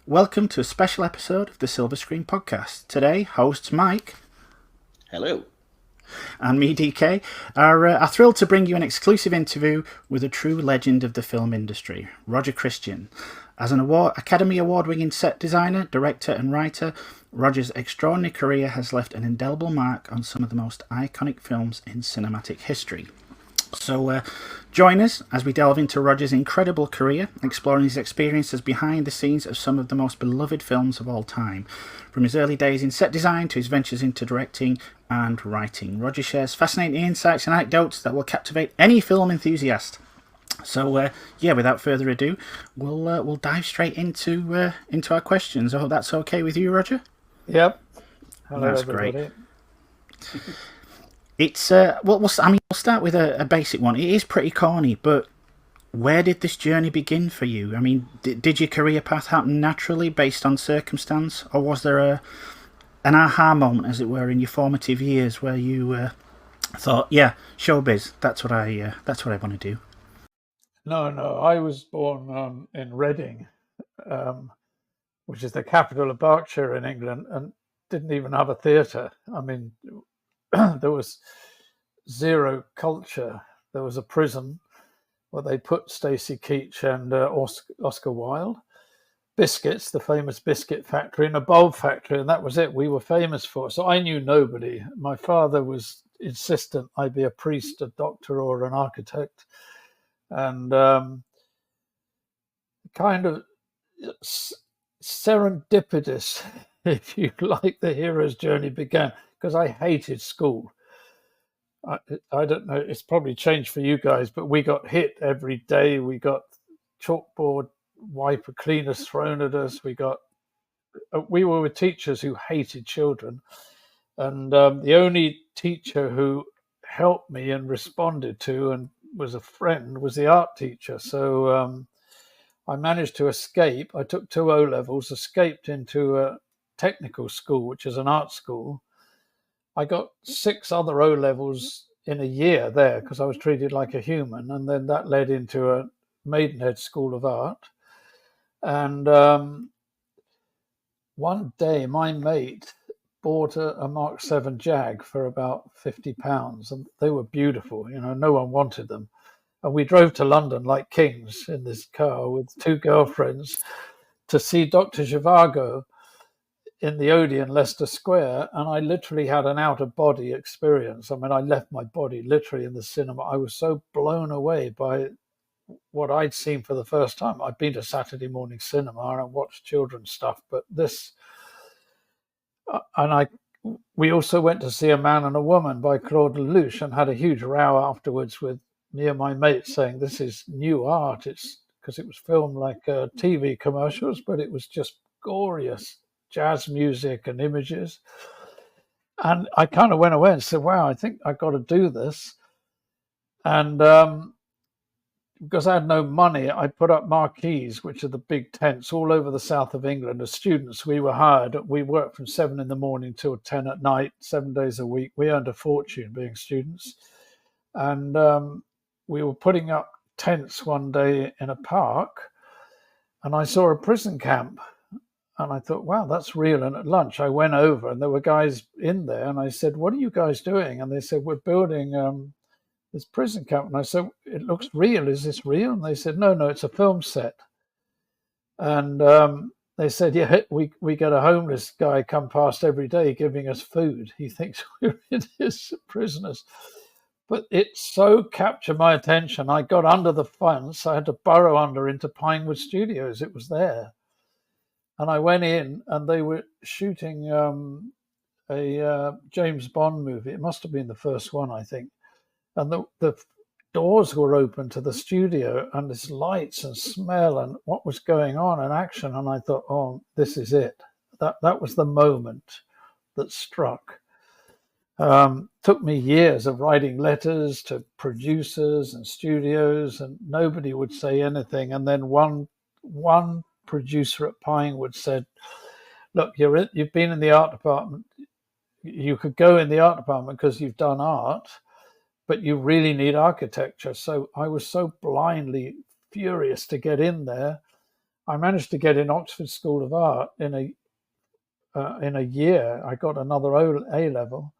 Welcome to a special episode of the Silver Screen Podcast. Today, hosts Mike. Hello. And me, DK, are thrilled to bring you an exclusive interview with a true legend of the film industry, Roger Christian. As an Academy Award-winning set designer, director and writer, Roger's extraordinary career has left an indelible mark on some of the most iconic films in cinematic history. So join us as we delve into Roger's incredible career, exploring his experiences behind the scenes of some of the most beloved films of all time. From his early days in set design to his ventures into directing and writing, Roger shares fascinating insights and anecdotes that will captivate any film enthusiast. So without further ado, we'll dive straight into our questions. I hope that's okay with you, Roger. Yep. Hello, that's everybody. Great. It's we'll start with a basic one. It is pretty corny, but where did this journey begin for you? I mean, did your career path happen naturally based on circumstance, or was there an aha moment, as it were, in your formative years where you thought, "Yeah, showbiz, that's what I want to do"? No, I was born in Reading, which is the capital of Berkshire in England, and didn't even have a theatre. I mean, there was zero culture. There was a prison where they put Stacy Keach and Oscar Wilde. Biscuits, the famous biscuit factory, and a bulb factory, and that was it. We were famous for it. So I knew nobody. My father was insistent I be a priest, a doctor, or an architect. And kind of serendipitous, if you like, the hero's journey began, because I hated school. I don't know, it's probably changed for you guys, but we got hit every day. We got chalkboard wiper cleaners thrown at us. We were with teachers who hated children. And the only teacher who helped me and responded to and was a friend was the art teacher. So I managed to escape. I took 2 O-levels, escaped into a technical school, which is an art school. I got 6 other O-levels in a year there because I was treated like a human. And then that led into a Maidenhead School of Art. And one day my mate bought a Mark 7 Jag for about £50, and they were beautiful. No one wanted them. And we drove to London like kings in this car with 2 girlfriends to see Dr. Zhivago in the Odeon, Leicester Square, and I literally had an out-of-body experience. I mean, I left my body literally in the cinema. I was so blown away by what I'd seen for the first time. I'd been to Saturday morning cinema and I watched children's stuff, but this... we also went to see A Man and a Woman by Claude Lelouch and had a huge row afterwards with me and my mates saying this is new art. It's because it was filmed like TV commercials, but it was just glorious jazz music and images. And I kind of went away and said, wow, I think I've got to do this. And because I had no money, I put up marquees, which are the big tents all over the south of England. As students, we were hired. We worked from 7 a.m. till 10 at night, 7 days a week. We earned a fortune being students. And we were putting up tents one day in a park, and I saw a prison camp. And I thought, wow, that's real. And at lunch, I went over, and there were guys in there. And I said, what are you guys doing? And they said, we're building this prison camp. And I said, it looks real. Is this real? And they said, no, it's a film set. And they said, yeah, we get a homeless guy come past every day giving us food. He thinks we're in his prisoners. But it so captured my attention. I got under the fence. I had to burrow under into Pinewood Studios. It was there. And I went in, and they were shooting a James Bond movie. It must have been the first one, I think. And the doors were open to the studio, and there's lights and smell and what was going on and action. And I thought, oh, this is it. That was the moment that struck. Took me years of writing letters to producers and studios, and nobody would say anything. And then one producer at Pinewood said, look, you've been in the art department. You could go in the art department because you've done art, but you really need architecture. So I was so blindly furious to get in there. I managed to get in Oxford School of Art in a year. I got another A level.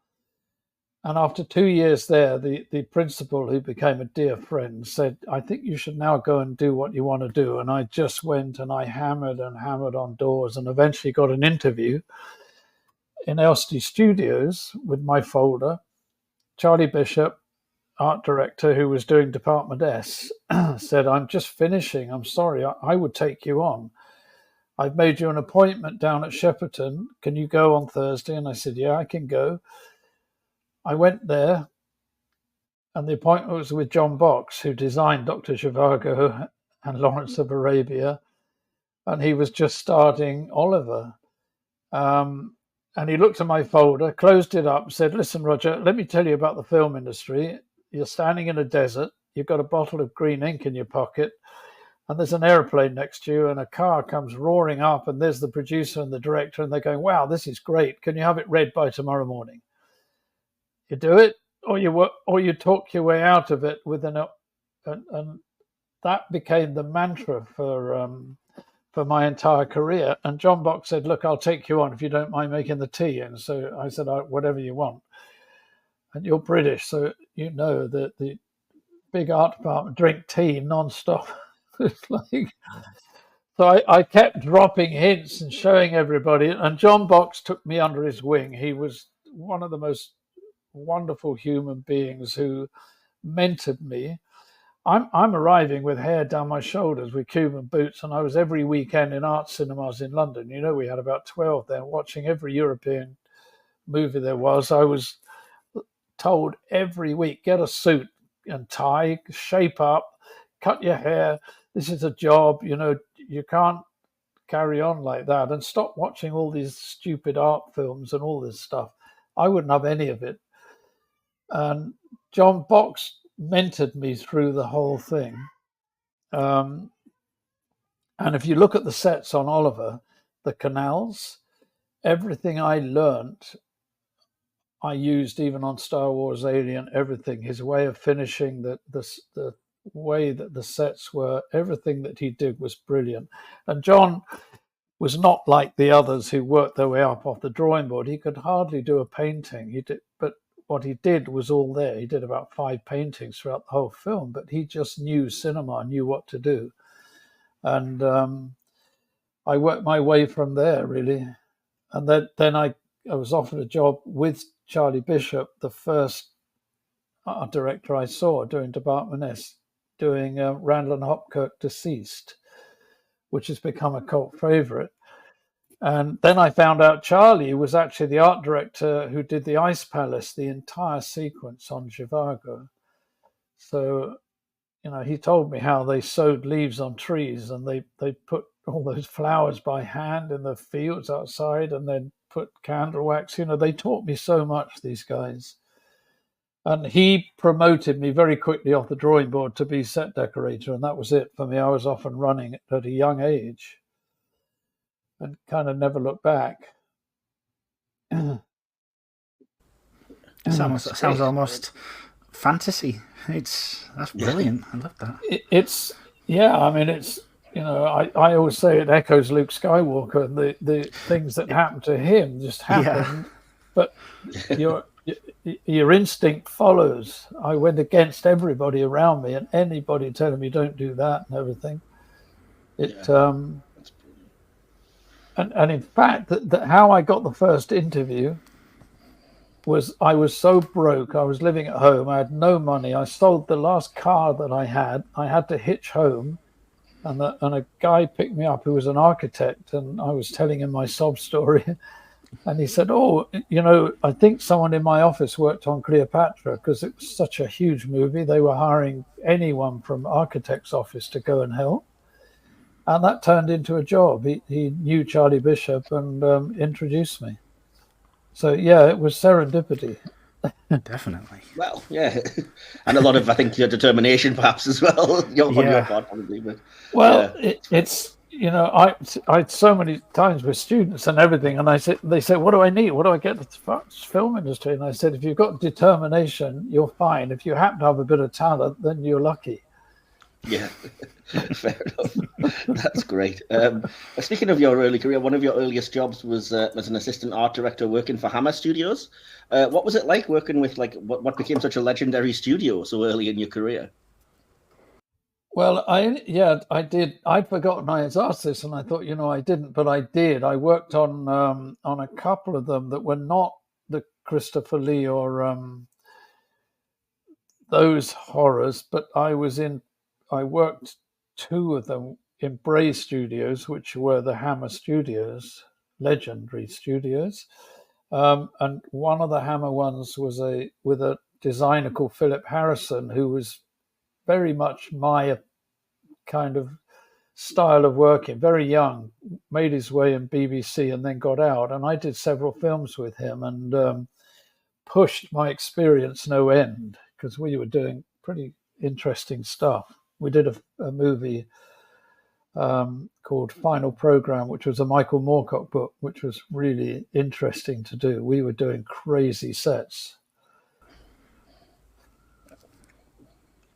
And after 2 years there, the principal, who became a dear friend, said, I think you should now go and do what you want to do. And I just went and I hammered and hammered on doors and eventually got an interview in Elstree Studios with my folder. Charlie Bishop, art director, who was doing Department S, said, I'm just finishing. I'm sorry, I would take you on. I've made you an appointment down at Shepperton. Can you go on Thursday? And I said, yeah, I can go. I went there, and the appointment was with John Box, who designed Dr. Zhivago and Lawrence of Arabia, and he was just starting Oliver. And he looked at my folder, closed it up, said, listen, Roger, let me tell you about the film industry. You're standing in a desert, you've got a bottle of green ink in your pocket, and there's an airplane next to you, and a car comes roaring up, and there's the producer and the director, and they're going, wow, this is great. Can you have it read by tomorrow morning? You do it, or you talk your way out of it with and that became the mantra for my entire career. And John Box said, look, I'll take you on if you don't mind making the tea. And so I said, whatever you want. And you're British, so you know that the big art department drink tea non-stop. It's like, so I kept dropping hints and showing everybody. And John Box took me under his wing. He was one of the most wonderful human beings who mentored me. I'm arriving with hair down my shoulders with Cuban boots, and I was every weekend in art cinemas in London. You know, we had about 12 there, watching every European movie there was. I was told every week, get a suit and tie, shape up, cut your hair. This is a job, you know, you can't carry on like that, and stop watching all these stupid art films and all this stuff. I wouldn't have any of it. And John Box mentored me through the whole thing. And if you look at the sets on Oliver, the canals, everything I learnt, I used even on Star Wars, Alien, everything. His way of finishing, the way that the sets were, everything that he did was brilliant. And John was not like the others who worked their way up off the drawing board. He could hardly do a painting. He did, but what he did was all there. He did about 5 paintings throughout the whole film, but he just knew cinema, knew what to do. And I worked my way from there, really. And then I was offered a job with Charlie Bishop, the first art director I saw doing Department S, doing Randall and Hopkirk Deceased, which has become a cult favorite. And then I found out Charlie was actually the art director who did the Ice Palace, the entire sequence on Zhivago. So, you know, he told me how they sewed leaves on trees, and they put all those flowers by hand in the fields outside, and then put candle wax. You know, they taught me so much, these guys. And he promoted me very quickly off the drawing board to be set decorator, and that was it for me. I was off and running at a young age and kind of never looked back. Sounds almost fantasy. That's brilliant. I love that. It's you know, I always say it echoes Luke Skywalker, and the things that happen to him just happen, but your instinct follows. I went against everybody around me, and anybody telling me don't do that and everything. And in fact, that how I got the first interview was I was so broke. I was living at home. I had no money. I sold the last car that I had. I had to hitch home, and a guy picked me up who was an architect, and I was telling him my sob story. And he said, oh, you know, I think someone in my office worked on Cleopatra because it was such a huge movie. They were hiring anyone from architect's office to go and help. And that turned into a job. He knew Charlie Bishop and introduced me. So, yeah, it was serendipity. Definitely. Well, yeah. And a lot of, I think, your determination perhaps as well. On your part, probably. But, well, it's, you know, I so many times with students and everything, and they say, what do I need? What do I get to the film industry? And I said, if you've got determination, you're fine. If you happen to have a bit of talent, then you're lucky. Yeah, fair enough. That's great. Speaking of your early career, one of your earliest jobs was as an assistant art director working for Hammer Studios. What was it like working with what became such a legendary studio so early in your career? Well, I did. I'd forgotten I had asked this, and I thought, I didn't, but I did. I worked on a couple of them that were not the Christopher Lee or those horrors, but I worked two of them in Bray Studios, which were the Hammer Studios, legendary studios. And one of the Hammer ones was with a designer called Philip Harrison, who was very much my kind of style of working. Very young, made his way in BBC and then got out. And I did several films with him and pushed my experience no end because we were doing pretty interesting stuff. We did a movie called Final Program, which was a Michael Moorcock book, which was really interesting to do. We were doing crazy sets.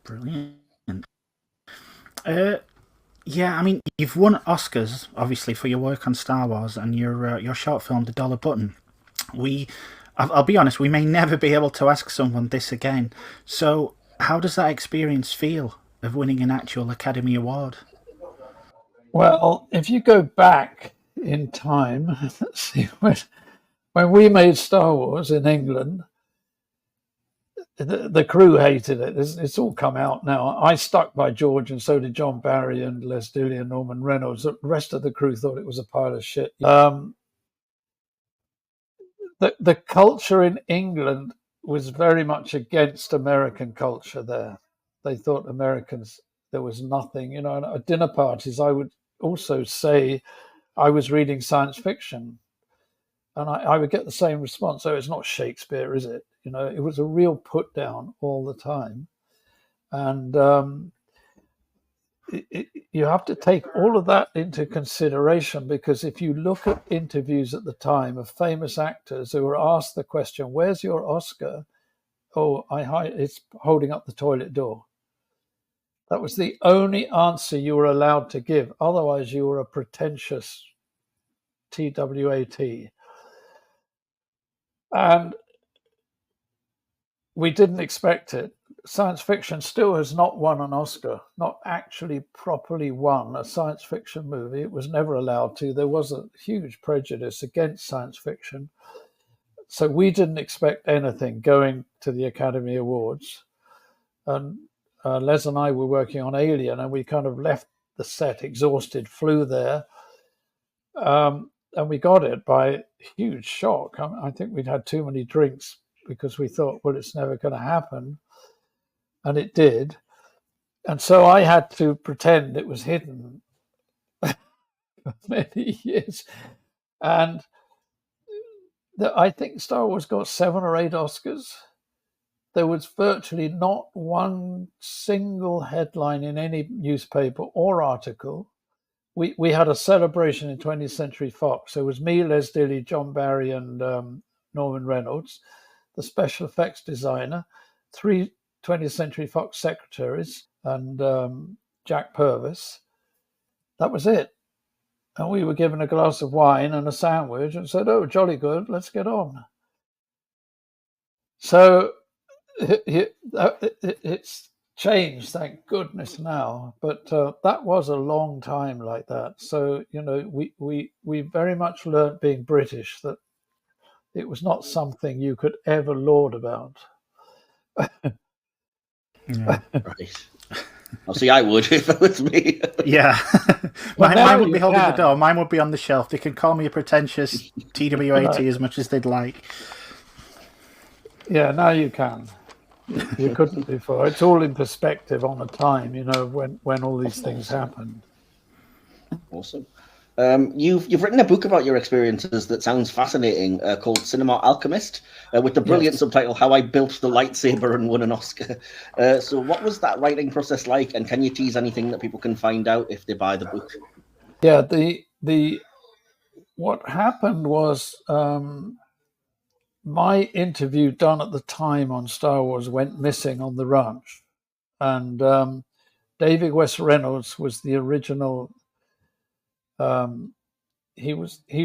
Brilliant. Yeah, I mean, you've won Oscars, obviously, for your work on Star Wars and your short film, The Dollar Button. I'll be honest, we may never be able to ask someone this again. So, how does that experience feel of winning an actual Academy Award? Well, if you go back in time, let's see, when we made Star Wars in England, the crew hated it. It's all come out now. I stuck by George, and so did John Barry and Les Dilly and Norman Reynolds. The rest of the crew thought it was a pile of shit. The culture in England was very much against American culture there. They thought Americans, there was nothing, and at dinner parties, I would also say I was reading science fiction. And I would get the same response. Oh, it's not Shakespeare, is it? It was a real put down all the time. And you have to take all of that into consideration, because if you look at interviews at the time of famous actors who were asked the question, where's your Oscar? Oh, it's holding up the toilet door. That was the only answer you were allowed to give. Otherwise, you were a pretentious TWAT. And we didn't expect it. Science fiction still has not won an Oscar, not actually properly won a science fiction movie. It was never allowed to. There was a huge prejudice against science fiction. So we didn't expect anything going to the Academy Awards. And Les and I were working on Alien, and we kind of left the set exhausted, flew there. And we got it by huge shock. I think we'd had too many drinks because we thought, well, it's never going to happen. And it did. And so I had to pretend it was hidden for many years. And I think Star Wars got 7 or 8 Oscars. There was virtually not one single headline in any newspaper or article. We had a celebration in 20th Century Fox. There was me, Les Dilly, John Barry, and Norman Reynolds, the special effects designer, 3 20th Century Fox secretaries, and Jack Purvis. That was it. And we were given a glass of wine and a sandwich and said, oh, jolly good, let's get on. So it's changed, thank goodness now. But that was a long time like that. So, we very much learned being British that it was not something you could ever laud about. Yeah. Right. I'll see. I would if it was me. Yeah. Mine would be holding the door. Mine would be on the shelf. They can call me a pretentious TWAT as much as they'd like. Yeah, now you can. You couldn't before. It's all in perspective on the time, when all these things happened. Awesome. You've written a book about your experiences that sounds fascinating, called Cinema Alchemist, with the brilliant subtitle "How I Built the Lightsaber and Won an Oscar." So, what was that writing process like? And can you tease anything that people can find out if they buy the book? Yeah, what happened was my interview done at the time on Star Wars went missing on the ranch, and David West Reynolds was the original. He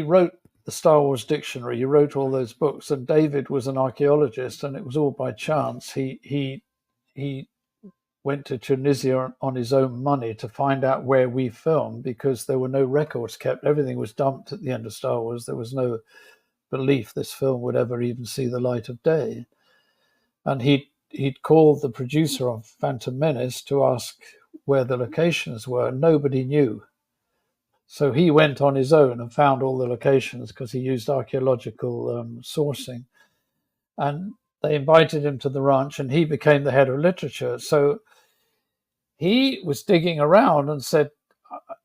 wrote the Star Wars dictionary. He wrote all those books, and David was an archaeologist, and it was all by chance. He went to Tunisia on his own money to find out where we filmed, because there were no records kept. Everything was dumped at the end of Star Wars. There was no belief this film would ever even see the light of day. And he'd called the producer of Phantom Menace to ask where the locations were. Nobody knew. So he went on his own and found all the locations, because he used archaeological sourcing. And they invited him to the ranch, and he became the head of literature. So he was digging around and said,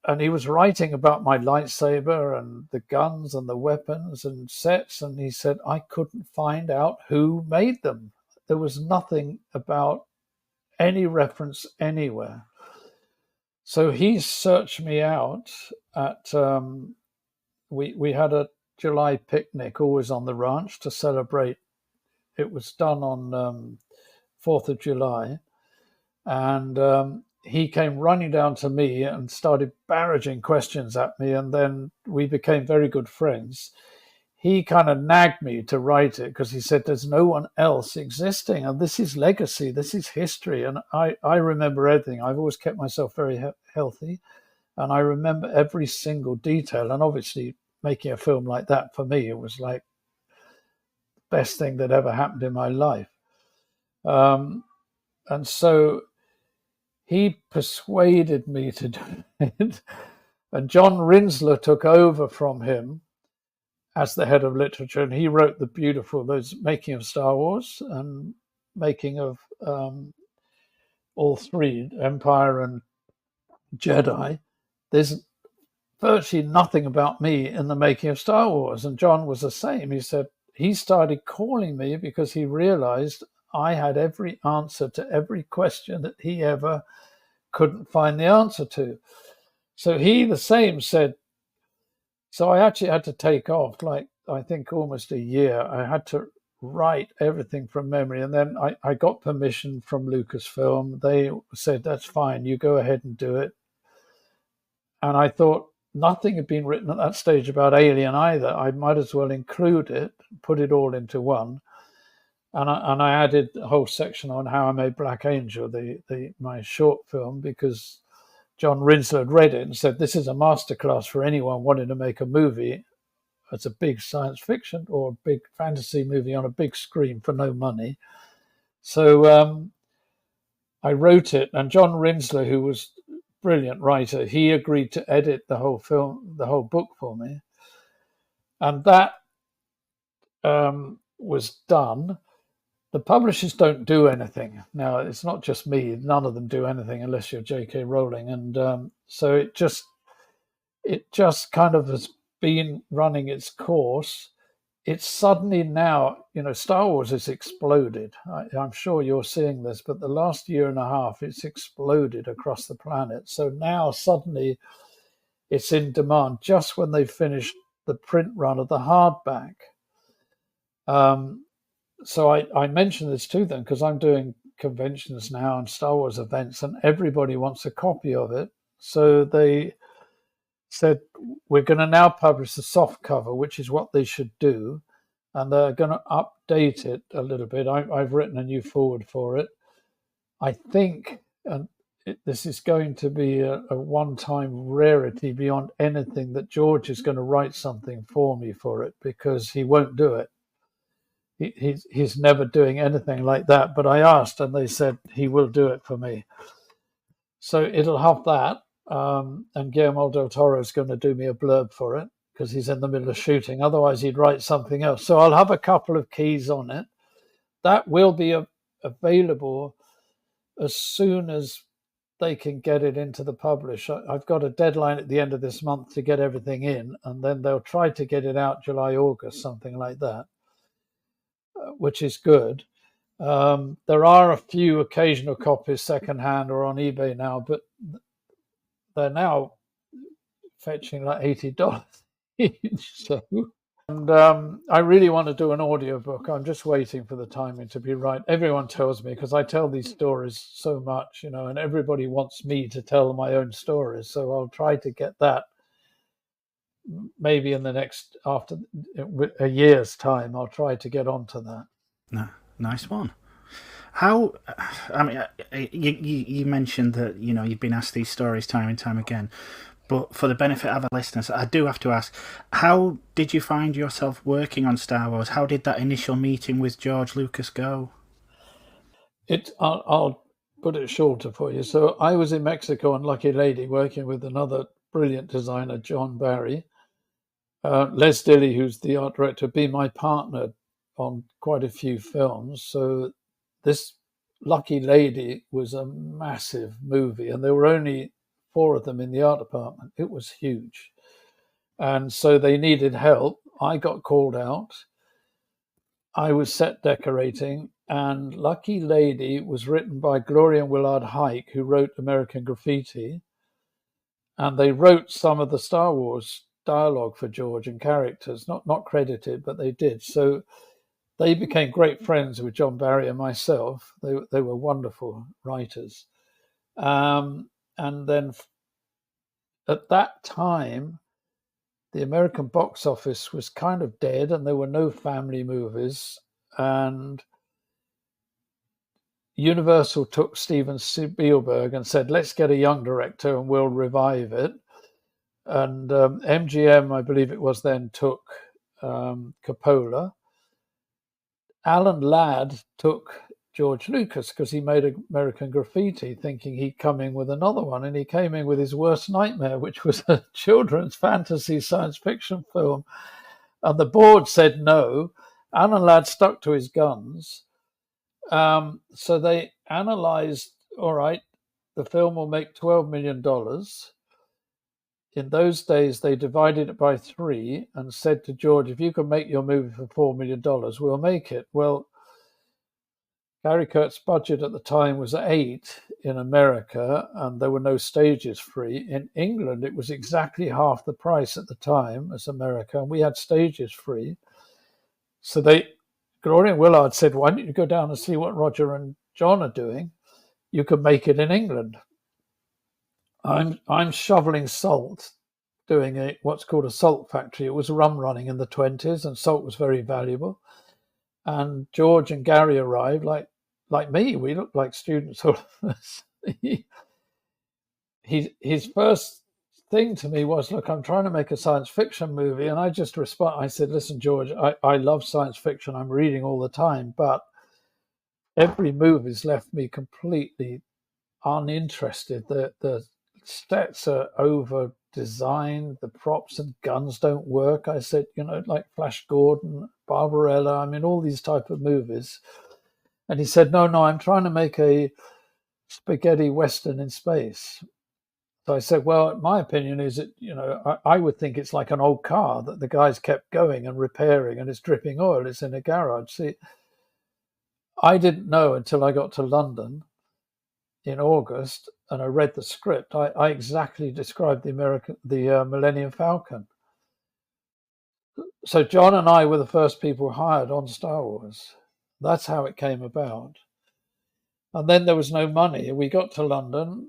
and he was writing about my lightsaber and the guns and the weapons and sets. And he said, I couldn't find out who made them. There was nothing about any reference anywhere. So he searched me out at, we had a July picnic always on the ranch to celebrate. It was done on 4th of July. And he came running down to me and started barraging questions at me. And then we became very good friends. He kind of nagged me to write it, because he said, there's no one else existing. And this is legacy. This is history. And I remember everything. I've always kept myself very healthy. And I remember every single detail. And obviously, making a film like that, for me, it was like the best thing that ever happened in my life. And so he persuaded me to do it. And John Rinsler took over from him as the head of literature. And he wrote those Making of Star Wars and Making of all three, Empire and Jedi. There's virtually nothing about me in the Making of Star Wars. And John was the same. He said he started calling me because he realized I had every answer to every question that he ever couldn't find the answer to. So he, the same, said, so I actually had to take off, like, I think almost a year. I had to write everything from memory. And then I got permission from Lucasfilm. They said, that's fine, you go ahead and do it. And I thought nothing had been written at that stage about Alien either. I might as well include it, put it all into one. And I added a whole section on how I made Black Angel, my short film, because John Rinsler had read it and said, this is a masterclass for anyone wanting to make a movie. It's a big science fiction or a big fantasy movie on a big screen for no money. So I wrote it, and John Rinsler, who was a brilliant writer, he agreed to edit the whole film, the whole book for me. And that was done. The publishers don't do anything. Now, it's not just me. None of them do anything unless you're J.K. Rowling. And so it just kind of has been running its course. It's suddenly now, Star Wars has exploded. I'm sure you're seeing this, but the last year and a half, it's exploded across the planet. So now suddenly it's in demand just when they've finished the print run of the hardback. So I mentioned this to them because I'm doing conventions now and Star Wars events, and everybody wants a copy of it. So they said, we're going to now publish the soft cover, which is what they should do. And they're going to update it a little bit. I've written a new forward for it. I think this is going to be a one-time rarity beyond anything, that George is going to write something for me for it, because he won't do it. He's never doing anything like that. But I asked, and they said he will do it for me. So it'll have that. And Guillermo del Toro is going to do me a blurb for it, because he's in the middle of shooting. Otherwise, he'd write something else. So I'll have a couple of keys on it. That will be available as soon as they can get it into the publish. I've got a deadline at the end of this month to get everything in, and then they'll try to get it out July, August, something like that, which is good. There are a few occasional copies secondhand or on eBay now, but they're now fetching like $80 each. So And I really want to do an audiobook. I'm just waiting for the timing to be right. Everyone tells me, because I tell these stories so much, and everybody wants me to tell my own stories. So I'll try to get that maybe in the next, after a year's time, I'll try to get onto that. No, nice one. How, I mean, you mentioned that, you've been asked these stories time and time again, but for the benefit of our listeners, I do have to ask, how did you find yourself working on Star Wars? How did that initial meeting with George Lucas go? I'll put it shorter for you. So I was in Mexico on Lucky Lady working with another brilliant designer, John Barry. Les Dilley, who's the art director, be my partner on quite a few films. So this Lucky Lady was a massive movie, and there were only 4 of them in the art department. It was huge. And so they needed help. I got called out. I was set decorating, and Lucky Lady was written by Gloria and Willard Huyck, who wrote American Graffiti. And they wrote some of the Star Wars dialogue for George and characters, not credited, but they did. So they became great friends with John Barry and myself. They were wonderful writers. And then at that time, the American box office was kind of dead, and there were no family movies. And Universal took Steven Spielberg and said, let's get a young director and we'll revive it. And MGM, I believe it was then, took Coppola. Alan Ladd took George Lucas because he made American Graffiti, thinking he'd come in with another one. And he came in with his worst nightmare, which was a children's fantasy science fiction film. And the board said no. Alan Ladd stuck to his guns. So they analyzed, all right, the film will make $12 million. In those days, they divided it by 3 and said to George, if you can make your movie for $4 million, we'll make it. Well, Gary Kurtz's budget at the time was 8 in America, and there were no stages free. In England, it was exactly half the price at the time as America, and we had stages free. So Gloria and Willard said, why don't you go down and see what Roger and John are doing? You can make it in England. I'm shoveling salt, doing what's called a salt factory. It was rum running in the 20s, and salt was very valuable. And George and Gary arrived, like me. We looked like students. His first thing to me was, look, I'm trying to make a science fiction movie. And I just respond. I said, listen, George, I love science fiction. I'm reading all the time, but every movie's left me completely uninterested. The sets are over designed, the props and guns don't work. I said, like Flash Gordon, Barbarella, I mean, all these type of movies. And he said, no, I'm trying to make a spaghetti Western in space. So I said, well, my opinion is that, I would think it's like an old car that the guys kept going and repairing, and it's dripping oil. It's in a garage. See, I didn't know until I got to London in August and I read the script. I exactly described the Millennium Falcon. So John and I were the first people hired on Star Wars. That's how it came about. And then there was no money. We got to London.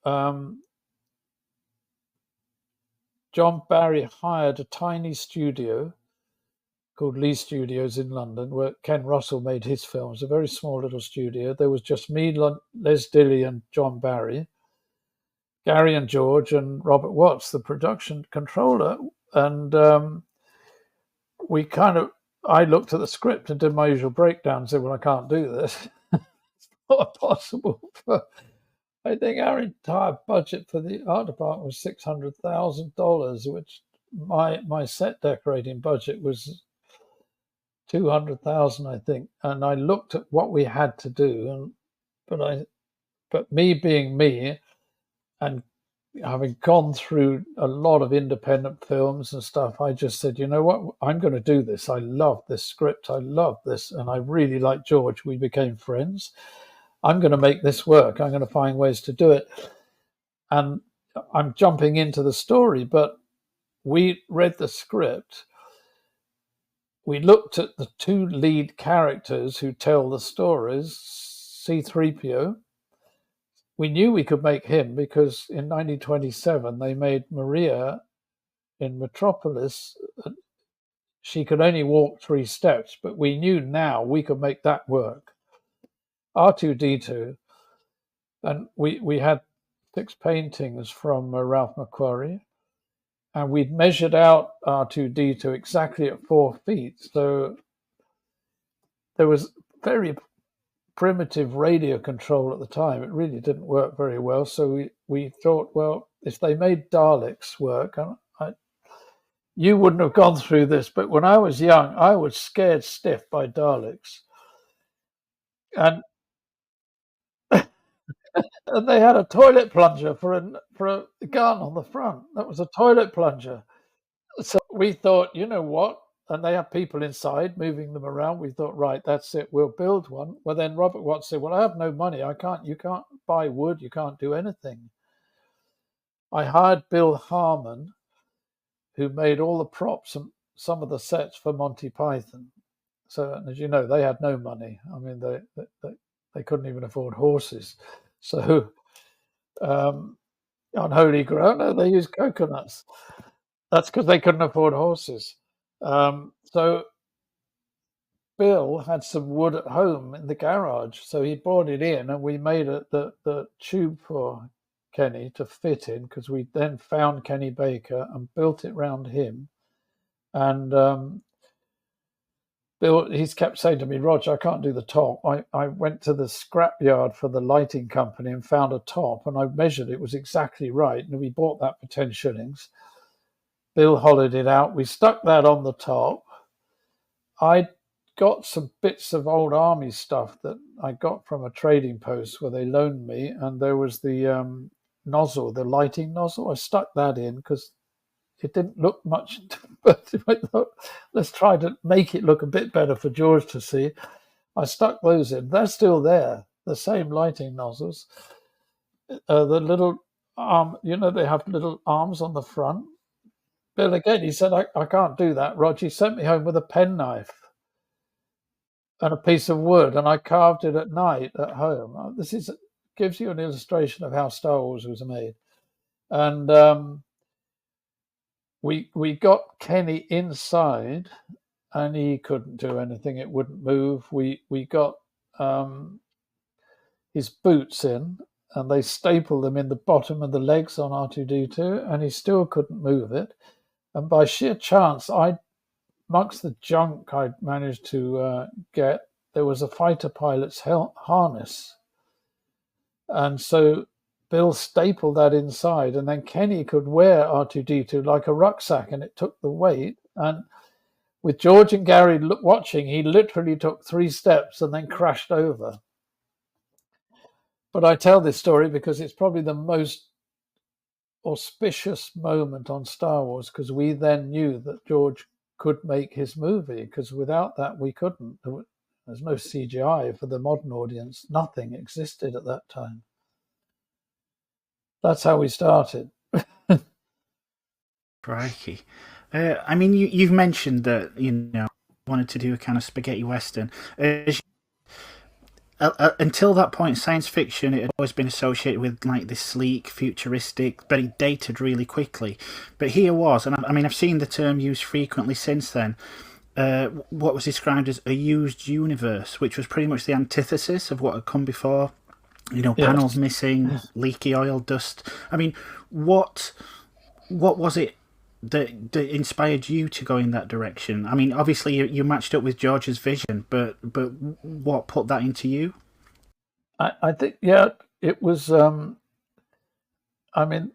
John Barry hired a tiny studio called Lee Studios in London, where Ken Russell made his films, a very small little studio. There was just me, Les Dilley, and John Barry, Gary and George, and Robert Watts, the production controller. And I looked at the script and did my usual breakdown and said, well, I can't do this. It's not possible. I think our entire budget for the art department was $600,000, which my set decorating budget was $200,000, I think. And I looked at what we had to do, but me being me, and having gone through a lot of independent films and stuff, I just said, you know what, I'm going to do this. I love this script. I love this. And I really like George. We became friends. I'm going to make this work. I'm going to find ways to do it. And I'm jumping into the story, but we read the script we looked at the two lead characters who tell the stories, C-3PO. We knew we could make him because in 1927 they made Maria in Metropolis. She could only walk 3 steps, but we knew now we could make that work. R2-D2, and we had 6 paintings from Ralph McQuarrie, and we'd measured out R2-D2 exactly at 4 feet. So there was very primitive radio control at the time. It really didn't work very well. So we thought, well, if they made Daleks work, you wouldn't have gone through this, but when I was young, I was scared stiff by Daleks. And they had a toilet plunger for a gun on the front. That was a toilet plunger. So we thought, you know what? And they have people inside moving them around. We thought, right, that's it. We'll build one. Well, then Robert Watts said, well, I have no money. You can't buy wood. You can't do anything. I hired Bill Harmon, who made all the props and some of the sets for Monty Python. So, as you know, they had no money. I mean, they couldn't even afford horses. So, Unholy Grail, no, they used coconuts. That's because they couldn't afford horses. So Bill had some wood at home in the garage, so he brought it in, and we made the tube for Kenny to fit in, because we then found Kenny Baker and built it round him. And Bill, he's kept saying to me, Roger, I can't do the top. I went to the scrapyard for the lighting company and found a top, and I measured it was exactly right, and we bought that for 10 shillings. Bill hollowed it out. We stuck that on the top. I got some bits of old army stuff that I got from a trading post where they loaned me, and there was the nozzle, the lighting nozzle. I stuck that in because it didn't look much, but I thought, let's try to make it look a bit better for George to see. I stuck those in. They're still there, the same lighting nozzles. The little arm, they have little arms on the front. Bill, again, he said, I can't do that, Roger. He sent me home with a penknife and a piece of wood, and I carved it at night at home. This gives you an illustration of how Star Wars was made. And we got Kenny inside, and he couldn't do anything. It wouldn't move. We got his boots in, and they stapled them in the bottom of the legs on R2-D2, and he still couldn't move it. And by sheer chance, amongst the junk I'd managed to get, there was a fighter pilot's harness. And so Bill stapled that inside, and then Kenny could wear R2-D2 like a rucksack, and it took the weight. And with George and Gary watching, he literally took 3 steps and then crashed over. But I tell this story because it's probably the most auspicious moment on Star Wars, because we then knew that George could make his movie, because without that we couldn't. There's no CGI for the modern audience. Nothing existed at that time. That's how we started. Crikey. I mean, you've mentioned that, wanted to do a kind of spaghetti western. Until that point, science fiction, it had always been associated with like this sleek, futuristic, but it dated really quickly. But here was, and I mean, I've seen the term used frequently since then, what was described as a used universe, which was pretty much the antithesis of what had come before. Panels missing, leaky oil, dust. I mean, what was it that inspired you to go in that direction? I mean, obviously you matched up with George's vision, but what put that into you? I think, it was. I mean,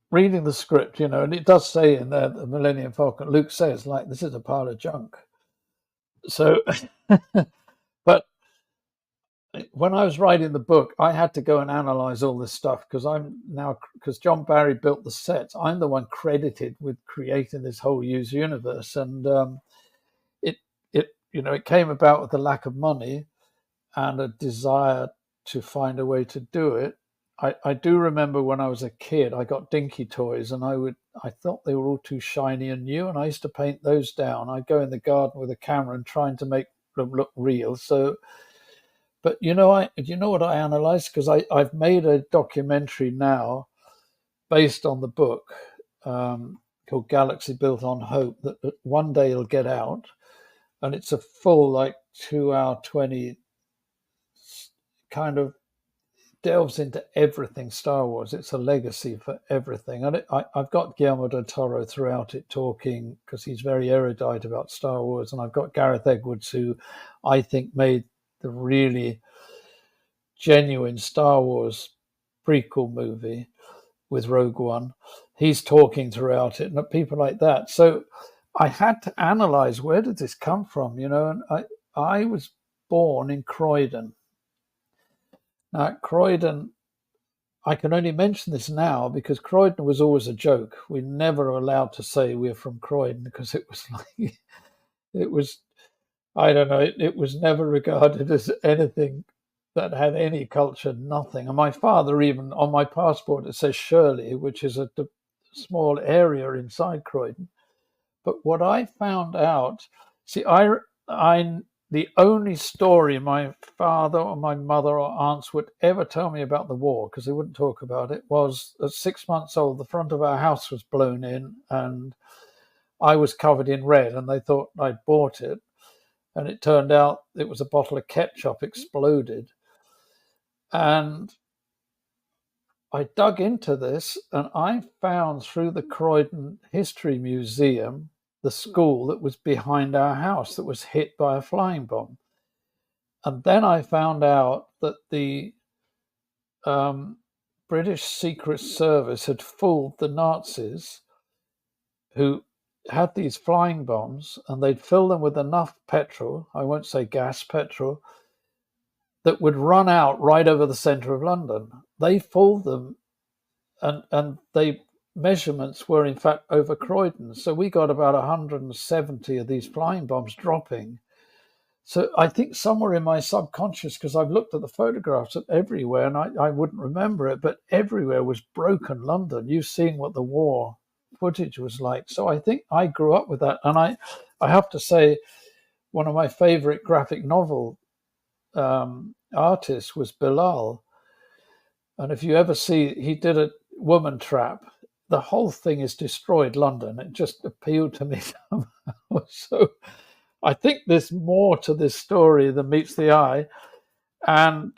reading the script, and it does say in there, the Millennium Falcon, Luke says, like, this is a pile of junk. So, but when I was writing the book, I had to go and analyze all this stuff, because John Barry built the sets. I'm the one credited with creating this whole used universe, and it came about with the lack of money and a desire to find a way to do it. I do remember when I was a kid, I got dinky toys, and I thought they were all too shiny and new, and I used to paint those down. I'd go in the garden with a camera and trying to make them look real. So, but you know what I analysed, because I've made a documentary now based on the book, called Galaxy Built on Hope, that one day it'll get out, and it's a full, like, 2 hour 20, kind of delves into everything Star Wars. It's a legacy for everything. And I've got Guillermo del Toro throughout it talking, because he's very erudite about Star Wars. And I've got Gareth Edwards, who I think made the really genuine Star Wars prequel movie with Rogue One. He's talking throughout it, and people like that. So I had to analyze, where did this come from, and I was born in Croydon. Now, Croydon, I can only mention this now because Croydon was always a joke. We never were allowed to say we're from Croydon, because it was like, it was, I don't know, it was never regarded as anything that had any culture, nothing. And my father, even on my passport, it says Shirley, which is a small area inside Croydon. But what I found out, see, the only story my father or my mother or aunts would ever tell me about the war, because they wouldn't talk about it, was at 6 months old, the front of our house was blown in and I was covered in red, and they thought I'd bought it. And it turned out it was a bottle of ketchup exploded. And I dug into this, and I found through the Croydon History Museum the school that was behind our house that was hit by a flying bomb. And then I found out that the British Secret Service had fooled the Nazis, who had these flying bombs, and they'd fill them with enough petrol, I won't say gas, petrol, that would run out right over the centre of London. They fooled them, and they measurements were in fact over Croydon. So we got about 170 of these flying bombs dropping. So I think somewhere in my subconscious, because I've looked at the photographs of everywhere, and I wouldn't remember it, but everywhere was broken London. You've seen what the war footage was like. So I think I grew up with that. And I have to say, one of my favorite graphic novel artists was Bilal. And if you ever see, he did a woman trap. The whole thing is destroyed London. It just appealed to me somehow. So I think there's more to this story than meets the eye. And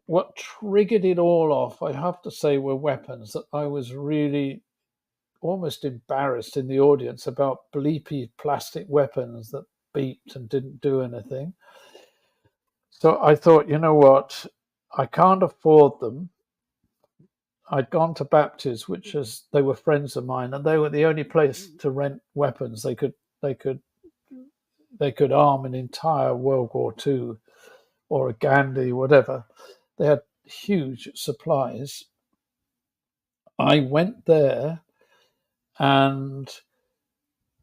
what triggered it all off, I have to say, were weapons that I was really almost embarrassed in the audience about bleepy plastic weapons that beeped and didn't do anything. So I thought, you know what, I can't afford them. I'd gone to Baptist, which is, they were friends of mine, and they were the only place to rent weapons. They could arm an entire World War II or a Gandhi, whatever. They had huge supplies. I went there, and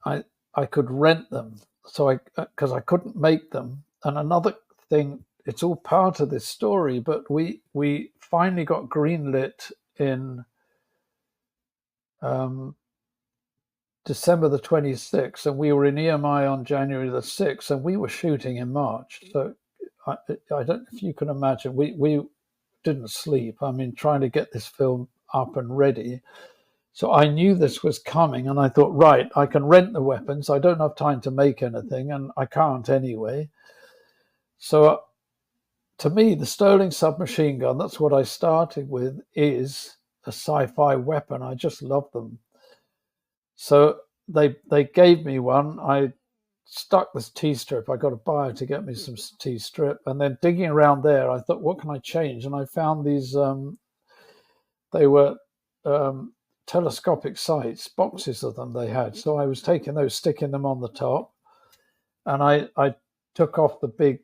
I could rent them. So because I couldn't make them. And another thing, it's all part of this story, but we finally got greenlit in December the 26th, and we were in EMI on January the 6th, and we were shooting in March. So I don't know if you can imagine, we didn't sleep. I mean, trying to get this film up and ready. So I knew this was coming, and I thought, right, I can rent the weapons. I don't have time to make anything, and I can't anyway. So to me, the Sterling submachine gun, that's what I started with, is a sci-fi weapon. I just love them. So they gave me one. I stuck this T-strip. I got a buyer to get me some T-strip. And then digging around there, I thought, what can I change? And I found these, they were telescopic sights, boxes of them they had. So I was taking those, sticking them on the top. And I took off the big,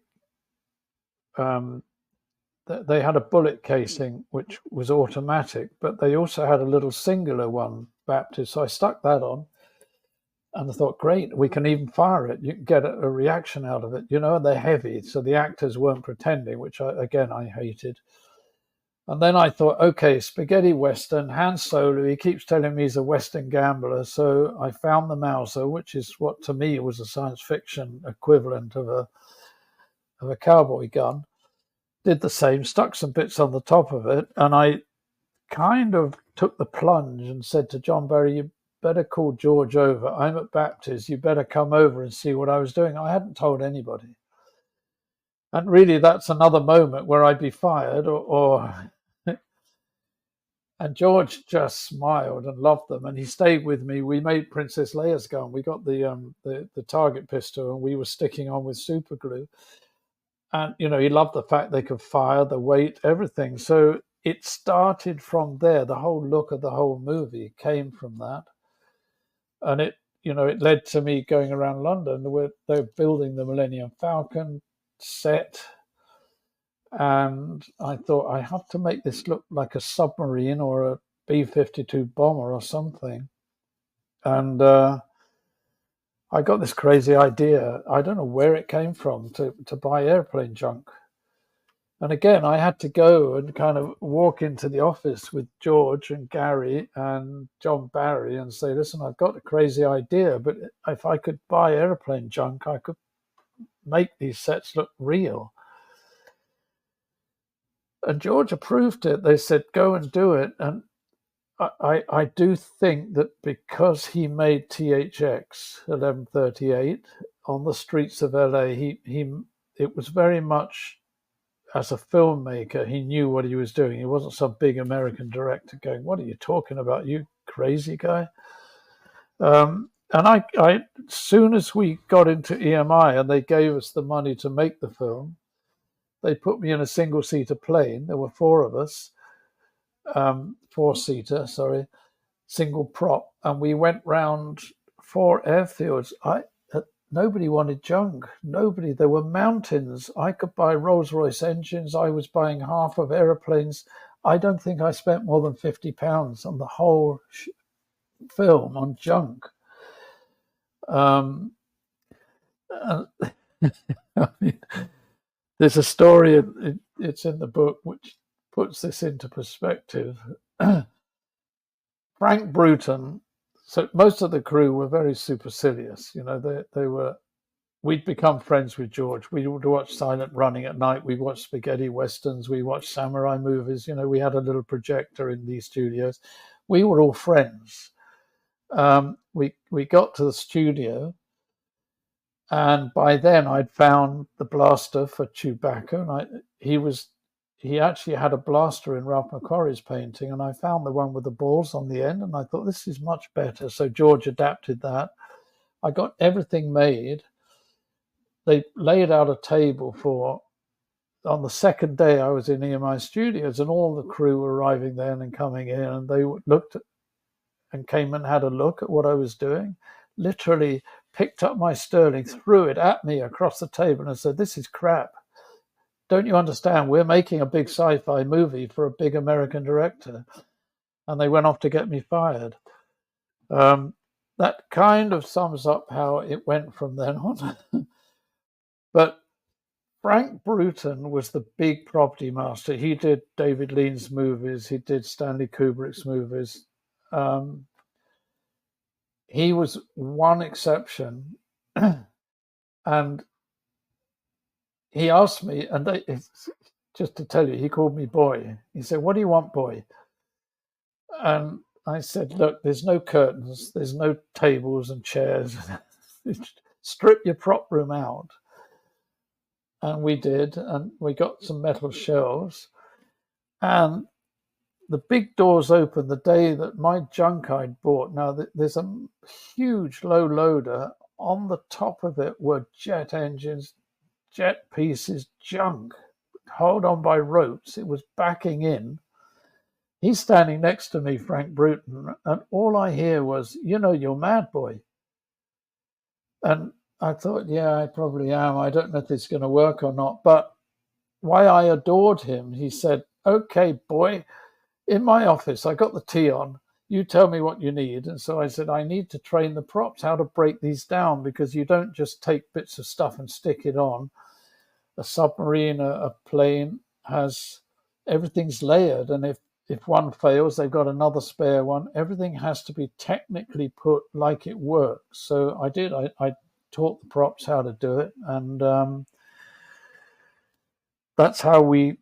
they had a bullet casing, which was automatic, but they also had a little singular one, Baptist. So I stuck that on. And I thought, great, we can even fire it. You can get a reaction out of it, and they're heavy. So the actors weren't pretending, which I hated. And then I thought, okay, spaghetti Western, Han Solo, he keeps telling me he's a Western gambler. So I found the Mauser, which is what to me was a science fiction equivalent of a cowboy gun. Did the same, stuck some bits on the top of it. And I kind of took the plunge and said to John Barry, you better call George over. I'm at Baptist. You better come over and see what I was doing. I hadn't told anybody. And really, that's another moment where I'd be fired or and George just smiled and loved them. And he stayed with me. We made Princess Leia's gun. We got the target pistol and we were sticking on with super glue. And, he loved the fact they could fire, the weight, everything. So it started from there. The whole look of the whole movie came from that. And it led to me going around London where they're building the Millennium Falcon set. And I thought, I have to make this look like a submarine or a B-52 bomber or something. And I got this crazy idea. I don't know where it came from to buy airplane junk. And again, I had to go and kind of walk into the office with George and Gary and John Barry and say, listen, I've got a crazy idea, but if I could buy airplane junk, I could make these sets look real. And George approved it. They said, go and do it. And I do think that because he made THX 1138 on the streets of LA, it was very much, as a filmmaker, he knew what he was doing. He wasn't some big American director going, what are you talking about, you crazy guy? And I as soon as we got into EMI and they gave us the money to make the film, they put me in a single-seater plane. There were four of us, four-seater, single prop. And we went round 4 airfields. Nobody wanted junk. Nobody. There were mountains. I could buy Rolls-Royce engines. I was buying half of airplanes. I don't think I spent more than £50 on the whole film on junk. I mean, there's a story, it's in the book, which puts this into perspective. Frank Bruton, so most of the crew were very supercilious. We'd become friends with George. We would watch Silent Running at night. We watched spaghetti westerns. We watched samurai movies. We had a little projector in these studios. We were all friends. We got to the studio, and by then I'd found the blaster for Chewbacca, and he actually had a blaster in Ralph McQuarrie's painting, and I found the one with the balls on the end, and I thought, this is much better. So George adapted that. I got everything made. They laid out a table on the second day I was in EMI Studios, and all the crew were arriving then and coming in, and they looked at and came and had a look at what I was doing, literally picked up my sterling, threw it at me across the table and said, this is crap. Don't you understand? We're making a big sci-fi movie for a big American director. And they went off to get me fired. That kind of sums up how it went from then on. But Frank Bruton was the big property master. He did David Lean's movies. He did Stanley Kubrick's movies. He was one exception. And he asked me, and just to tell you, he called me boy. He said, what do you want, boy? And I said, look, there's no curtains. There's no tables and chairs. Strip your prop room out. And we did, and we got some metal shelves. And the big doors opened the day that my junk I'd bought. Now, there's a huge low loader. On the top of it were jet engines, jet pieces, junk, held on by ropes. It was backing in. He's standing next to me, Frank Bruton, and all I hear was, you're mad, boy. And I thought, yeah, I probably am. I don't know if it's going to work or not. But why I adored him, he said, okay, boy, in my office, I got the tea on. you tell me what you need. And so I said, I need to train the props how to break these down, because you don't just take bits of stuff and stick it on. A submarine, a plane everything's layered. And if one fails, they've got another spare one. Everything has to be technically put like it works. So I did. I taught the props how to do it. And that's how we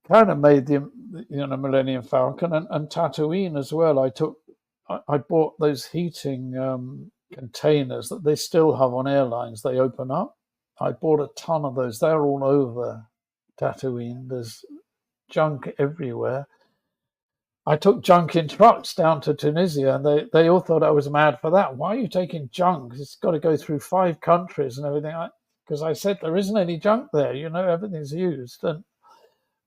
kind of made the Millennium Falcon and Tatooine as well. I bought those heating containers that they still have on airlines. They open up. I bought a ton of those. They're all over Tatooine. There's junk everywhere. I took junk in trucks down to Tunisia, and they all thought I was mad for that. Why are you taking junk? It's got to go through 5 countries and everything. Because I said there isn't any junk there. Everything's used. And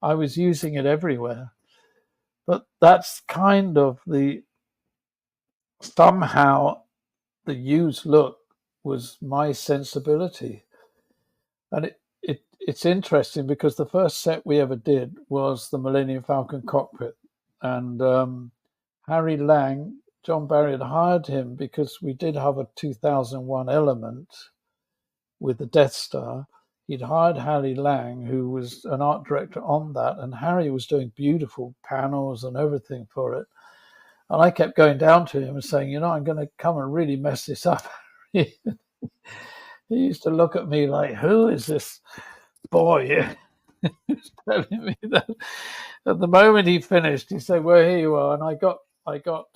I was using it everywhere. But that's kind of somehow the used look was my sensibility. And it's interesting because the first set we ever did was the Millennium Falcon cockpit. And Harry Lang, John Barry had hired him because we did have a 2001 element with the Death Star. He'd hired Harry Lang, who was an art director on that, and Harry was doing beautiful panels and everything for it. And I kept going down to him and saying, I'm going to come and really mess this up. He used to look at me like, who is this boy? He's telling me that. At the moment he finished, he said, well, here you are. And I got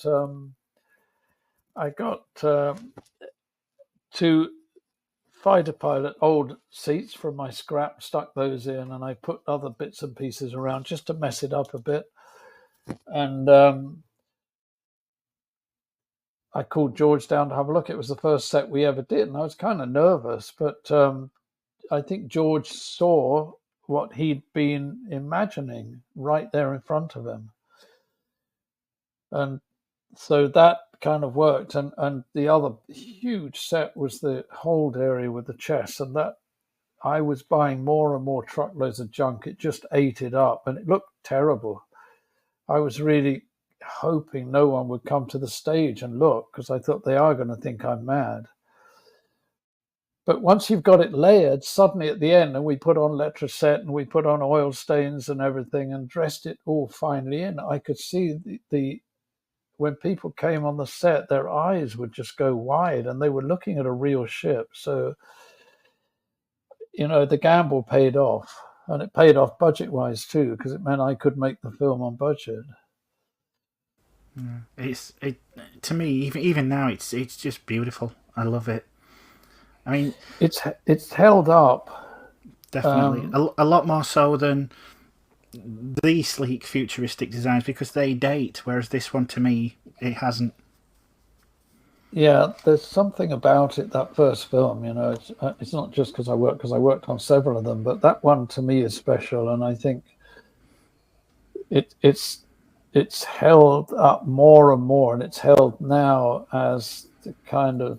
2 fighter pilot old seats from my scrap, stuck those in, and I put other bits and pieces around just to mess it up a bit. And I called George down to have a look. It was the first set we ever did, and I was kind of nervous, but I think George saw what he'd been imagining right there in front of him. And so that kind of worked. And the other huge set was the hold area with the chest. And that I was buying more and more truckloads of junk. It just ate it up and it looked terrible. I was really hoping no one would come to the stage and look, because I thought they are going to think I'm mad. But once you've got it layered, suddenly at the end, and we put on letraset and we put on oil stains and everything and dressed it all finely in, I could see when people came on the set, their eyes would just go wide and they were looking at a real ship. So, the gamble paid off, and it paid off budget-wise too, because it meant I could make the film on budget. Yeah. To me, even now, it's just beautiful. I love it. I mean, it's held up definitely a lot more so than the sleek futuristic designs, because they date, whereas this one, to me, it hasn't. Yeah, there's something about it, that first film. It's not just because I worked on several of them, but that one to me is special, and I think it's held up more and more, and it's held now as the kind of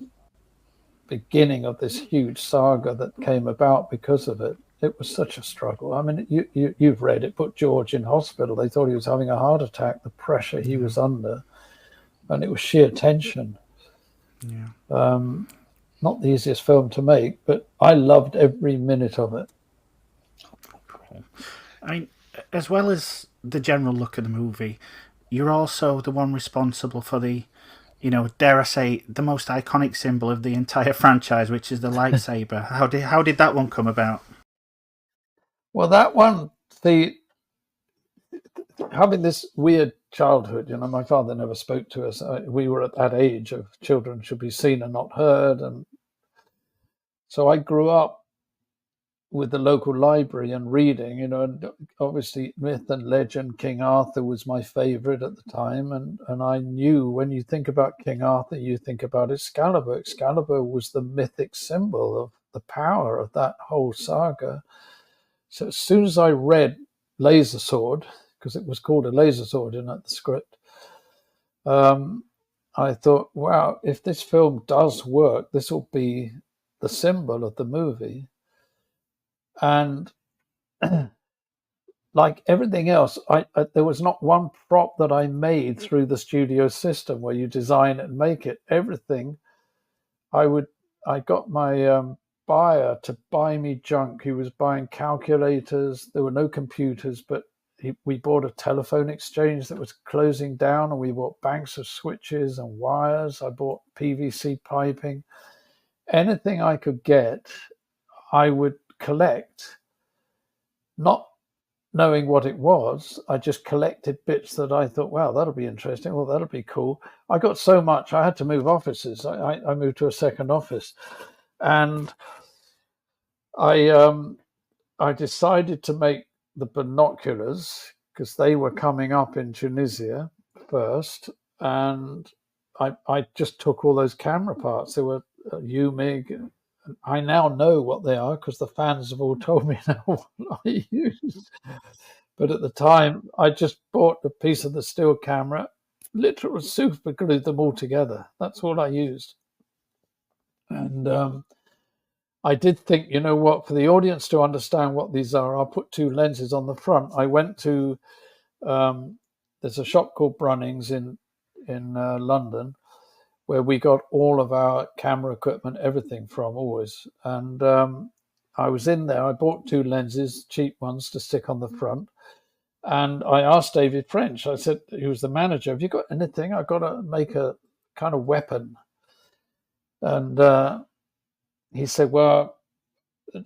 beginning of this huge saga that came about because of it. It was such a struggle. I mean, you've read it. Put George in hospital. They thought he was having a heart attack. The pressure he was under, and it was sheer tension. Yeah. Not the easiest film to make, but I loved every minute of it. I mean, as well as the general look of the movie, you're also the one responsible for the, dare I say, the most iconic symbol of the entire franchise, which is the lightsaber. How did that one come about? Well, that one, having this weird childhood, my father never spoke to us. We were at that age of children should be seen and not heard. And so I grew up with the local library and reading, and obviously myth and legend, King Arthur was my favorite at the time. And I knew when you think about King Arthur, you think about Excalibur. Excalibur was the mythic symbol of the power of that whole saga. So as soon as I read Laser Sword, because it was called a laser sword in the script, I thought, wow, if this film does work, this will be the symbol of the movie. And like everything else, there was not one prop that I made through the studio system where you design it and make it. Everything I got my buyer to buy me junk. He was buying calculators. There were no computers, but we bought a telephone exchange that was closing down, and we bought banks of switches and wires. I bought PVC piping. Anything I could get, I would collect, not knowing what it was. I just collected bits that I thought, wow, that'll be interesting. Well, that'll be cool. I got so much, I had to move offices. I moved to a second office, and I decided to make the binoculars because they were coming up in Tunisia first, and I just took all those camera parts. They were UMIG. I now know what they are because the fans have all told me now what I used. But at the time, I just bought a piece of the still camera, literally super glued them all together. That's all I used. And I did think, you know what, for the audience to understand what these are, I'll put two lenses on the front. I went to, there's a shop called Brunnings in London, where we got all of our camera equipment, everything from always. And I was in there, I bought two lenses, cheap ones to stick on the front. And I asked David French, I said, he was the manager, have you got anything? I've got to make a kind of weapon. And he said, well,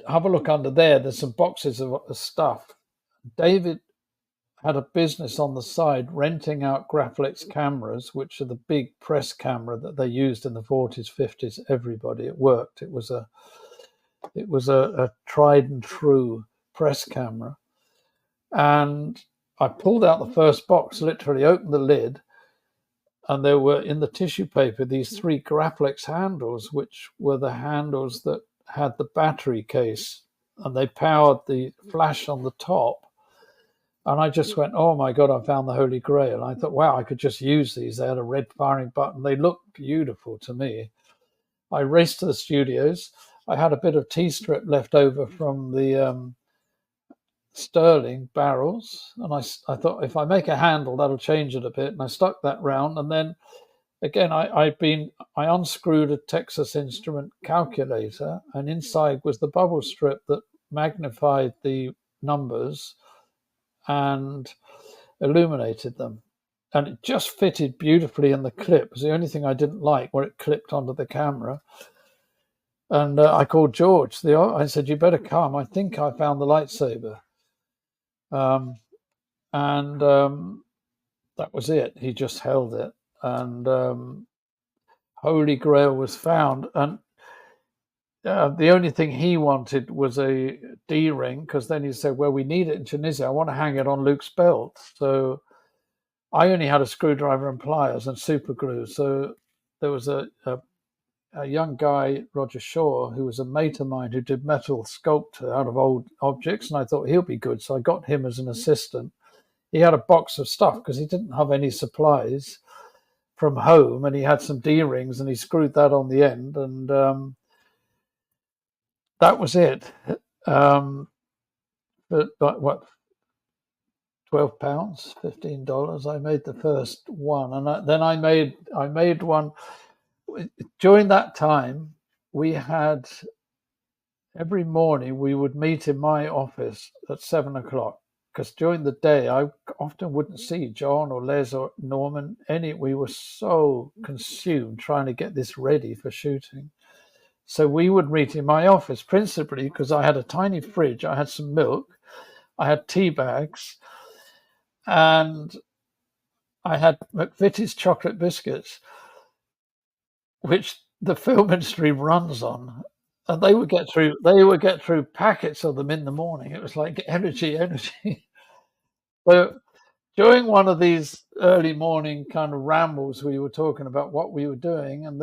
have a look under there. There's some boxes of stuff. David had a business on the side renting out Graflex cameras, which are the big press camera that they used in the 40s, 50s. Everybody, it worked. It was a tried and true press camera. And I pulled out the first box, literally opened the lid, and there were in the tissue paper these three Graflex handles, which were the handles that had the battery case, and they powered the flash on the top. And I just went, oh my God, I found the Holy Grail. And I thought, wow, I could just use these. They had a red firing button. They looked beautiful to me. I raced to the studios. I had a bit of T-strip left over from the Sterling barrels. And I thought, if I make a handle, that'll change it a bit. And I stuck that round. And then again, I unscrewed a Texas Instrument calculator, and inside was the bubble strip that magnified the numbers and illuminated them. And it just fitted beautifully in the clip. It was the only thing I didn't like, where it clipped onto the camera. And I called George. I said, you better come. I think I found the lightsaber. And that was it. He just held it. And Holy Grail was found. And the only thing he wanted was a D-ring, because then he said, well, we need it in Tunisia. I want to hang it on Luke's belt. So I only had a screwdriver and pliers and super glue. So there was a young guy, Roger Shaw, who was a mate of mine who did metal sculpture out of old objects. And I thought he'll be good. So I got him as an assistant. He had a box of stuff because he didn't have any supplies from home. And he had some D-rings and he screwed that on the end. And that was it. But what, £12, $15? I made the first one, and then I made one. During that time, we had every morning we would meet in my office at 7:00, because during the day I often wouldn't see John or Les or Norman. We were so consumed trying to get this ready for shooting. So we would meet in my office, principally because I had a tiny fridge. I had some milk, I had tea bags, and I had McVitie's chocolate biscuits, which the film industry runs on. And they would get through packets of them in the morning. It was like energy. So during one of these early morning kind of rambles, we were talking about what we were doing, and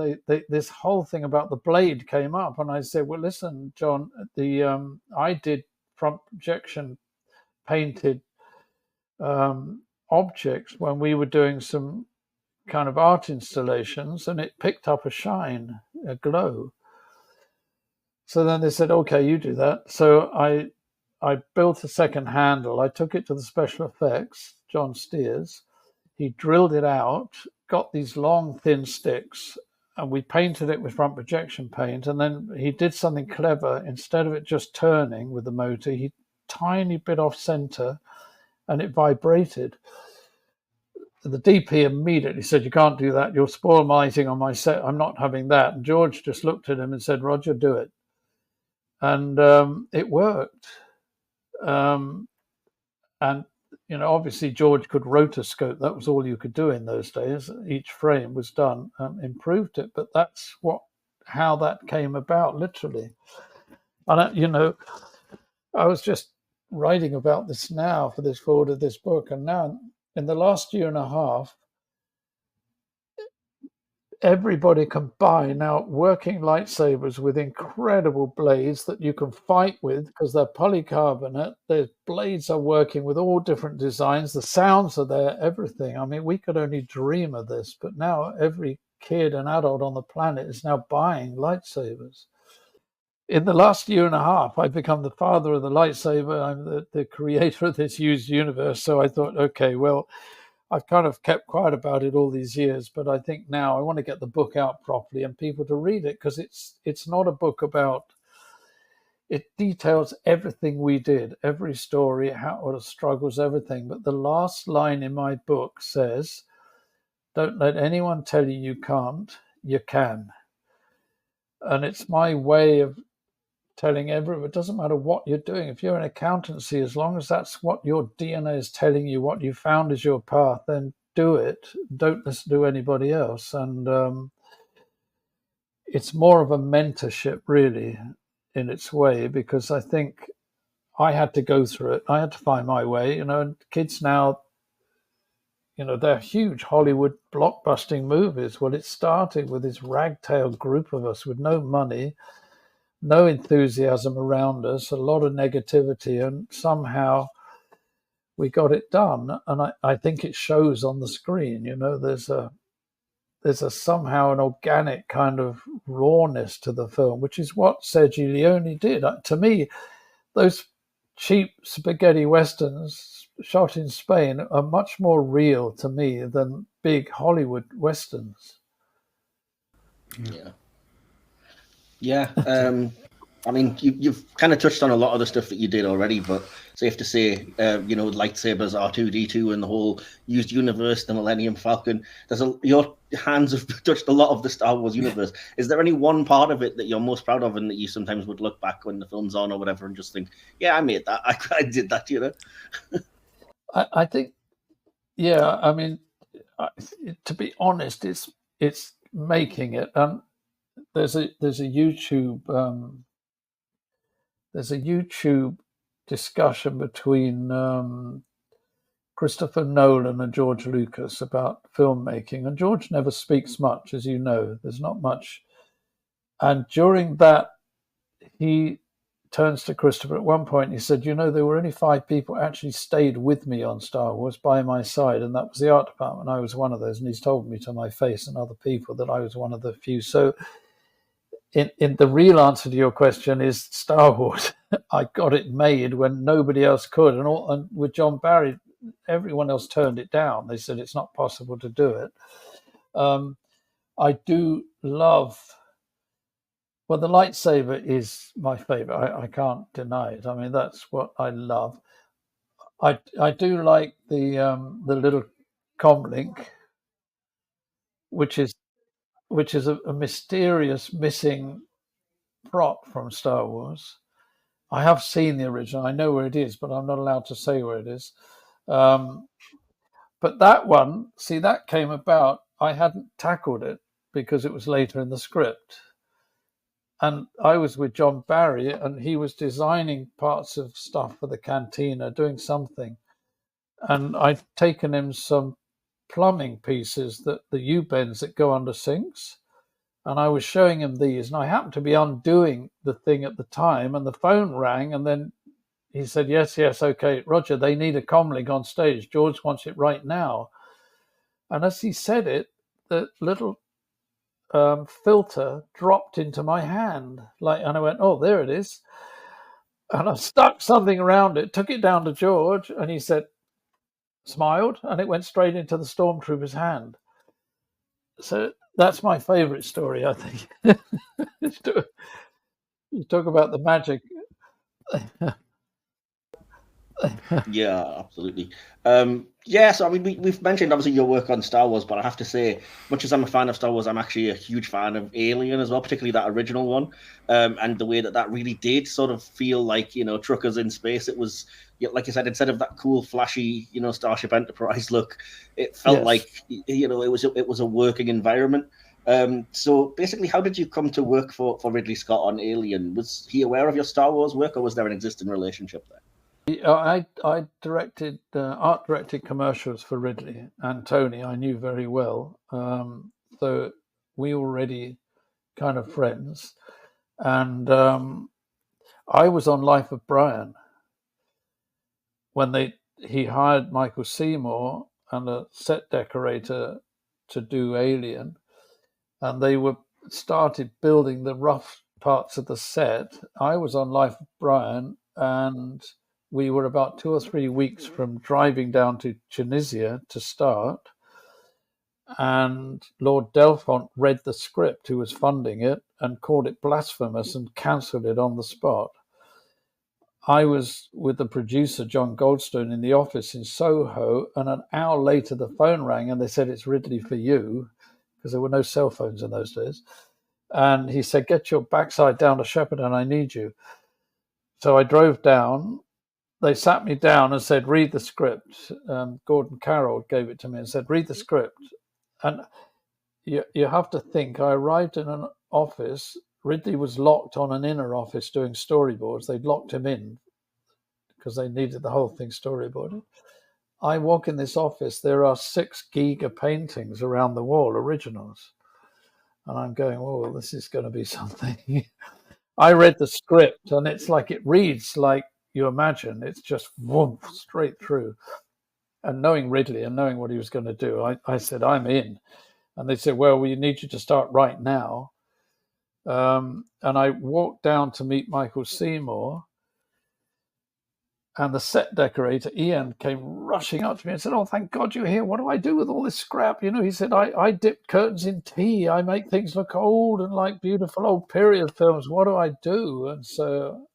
this whole thing about the blade came up. And I said, well, listen, John, I did front projection painted objects when we were doing some kind of art installations, and it picked up a shine, a glow. So then they said, okay, you do that. So I I built a second handle. I took it to the special effects, John Steers. He drilled it out, got these long, thin sticks, and we painted it with front projection paint. And then he did something clever. Instead of it just turning with the motor, he tiny bit off center, and it vibrated. The DP immediately said, "You can't do that. You'll spoil my lighting on my set. I'm not having that." And George just looked at him and said, "Roger, do it." And it worked. And obviously George could rotoscope. That was all you could do in those days. Each frame was done, improved it. But that's how that came about, literally. And I was just writing about this now for this forward of this book, and now in the last year and a half, everybody can buy now working lightsabers with incredible blades that you can fight with because they're polycarbonate. The blades are working with all different designs. The sounds are there, everything. I mean, we could only dream of this, but now every kid and adult on the planet is now buying lightsabers. In the last year and a half, I've become the father of the lightsaber. I'm the creator of this used universe. So I thought, okay, well, I've kind of kept quiet about it all these years, but I think now I want to get the book out properly and people to read it, because it's not a book about, it details everything we did, every story, how the struggles, everything. But the last line in my book says, "Don't let anyone tell you can't, you can." And it's my way of telling everyone, it doesn't matter what you're doing. If you're in accountancy, as long as that's what your DNA is telling you, what you found is your path, then do it. Don't listen to anybody else. And it's more of a mentorship, really, in its way, because I think I had to go through it. I had to find my way, and kids now, they're huge Hollywood blockbusting movies. Well, it started with this ragtag group of us with no money, no enthusiasm around us, a lot of negativity, and somehow we got it done. And I think it shows on the screen. There's a somehow an organic kind of rawness to the film, which is what Sergio Leone did. To me, those cheap spaghetti westerns shot in Spain are much more real to me than big Hollywood westerns. Yeah. I mean, you've kind of touched on a lot of the stuff that you did already, but safe to say, lightsabers, R2-D2, and the whole used universe, the Millennium Falcon. Your hands have touched a lot of the Star Wars universe. Is there any one part of it that you're most proud of, and that you sometimes would look back when the film's on or whatever and just think, "Yeah, I made that. I did that," I think, yeah. I mean, to be honest, it's making it. There's a YouTube. There's a YouTube discussion between Christopher Nolan and George Lucas about filmmaking. And George never speaks much, as you know. There's not much. And during that, he turns to Christopher at one point. He said, there were only 5 people actually stayed with me on Star Wars by my side. And that was the art department. I was one of those. And he's told me to my face and other people that I was one of the few. So in the real answer to your question is Star Wars. I got it made when nobody else could, and with John Barry, everyone else turned it down. They said it's not possible to do it. I do love. Well, the lightsaber is my favorite. I can't deny it. I mean, that's what I love. I do like the little comlink, which is a mysterious missing prop from Star Wars. I have seen the original. I know where it is, but I'm not allowed to say where it is. But that one, see, that came about. I hadn't tackled it because it was later in the script. And I was with John Barry, and he was designing parts of stuff for the cantina, doing something. And I'd taken him some plumbing pieces, the U-bends that go under sinks. And I was showing him these, and I happened to be undoing the thing at the time, and the phone rang, and then he said, yes, okay, Roger, they need a comlink on stage. George wants it right now. And as he said it, the little filter dropped into my hand, and I went, oh, there it is. And I stuck something around it, took it down to George, and he said, smiled, and it went straight into the stormtrooper's hand. So that's my favourite story, I think. You talk about the magic. Yeah, absolutely. So I mean, we've mentioned obviously your work on Star Wars, but I have to say, much as I'm a fan of Star Wars, I'm actually a huge fan of Alien as well, particularly that original one, and the way that really did sort of feel like truckers in space. It was, like you said, instead of that cool, flashy, Starship Enterprise look, it felt Yes. like it was a working environment. So basically, how did you come to work for Ridley Scott on Alien? Was he aware of your Star Wars work, or was there an existing relationship there? I directed art directed commercials for Ridley and Tony. I knew very well, so we already kind of friends. And I was on Life of Brian when he hired Michael Seymour and a set decorator to do Alien, and they were started building the rough parts of the set. I was on Life of Brian, and we were about 2 or 3 weeks from driving down to Tunisia to start. And Lord Delfont read the script, who was funding it, and called it blasphemous and cancelled it on the spot. I was with the producer, John Goldstone, in the office in Soho, and an hour later the phone rang and they said, "It's Ridley for you," because there were no cell phones in those days. And he said, "Get your backside down to Shepperton, I need you." So I drove down. They sat me down and said, "Read the script." Gordon Carroll gave it to me and said, "Read the script." And you have to think, I arrived in an office. Ridley was locked on an inner office doing storyboards. They'd locked him in because they needed the whole thing storyboarded. I walk in this office, there are 6 Giga paintings around the wall, originals. And I'm going, oh, this is going to be something. I read the script and it's like, it reads like you imagine. It's just whoomp, straight through. And knowing Ridley and knowing what he was going to do, I said, I'm in. And they said, well, we need you to start right now. And I walked down to meet Michael Seymour. And the set decorator, Ian, came rushing up to me and said, "Oh, thank God you're here. What do I do with all this scrap?" He said, I dip curtains in tea. I make things look old and like beautiful old period films. What do I do? And so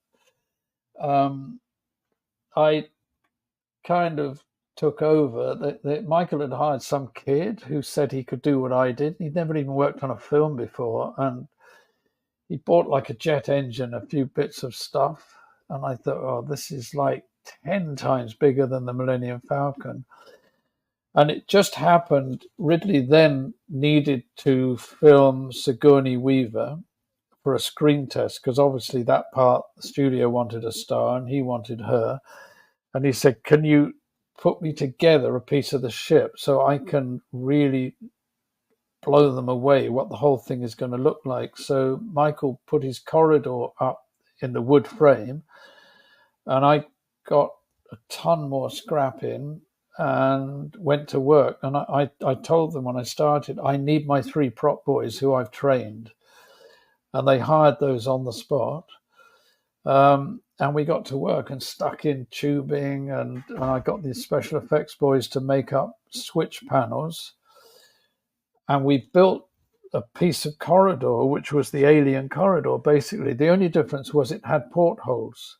I kind of took over. Michael had hired some kid who said he could do what I did. He'd never even worked on a film before. And he bought like a jet engine, a few bits of stuff. And I thought, oh, this is like 10 times bigger than the Millennium Falcon. And it just happened, Ridley then needed to film Sigourney Weaver for a screen test, because obviously that part, the studio wanted a star and he wanted her. And he said, "Can you put me together a piece of the ship so I can really blow them away, what the whole thing is going to look like?" So Michael put his corridor up in the wood frame, and I got a ton more scrap in and went to work. And I told them when I started, I need my 3 prop boys who I've trained. And they hired those on the spot. And we got to work and stuck in tubing. And I got these special effects boys to make up switch panels. And we built a piece of corridor, which was the Alien corridor, basically. The only difference was it had portholes.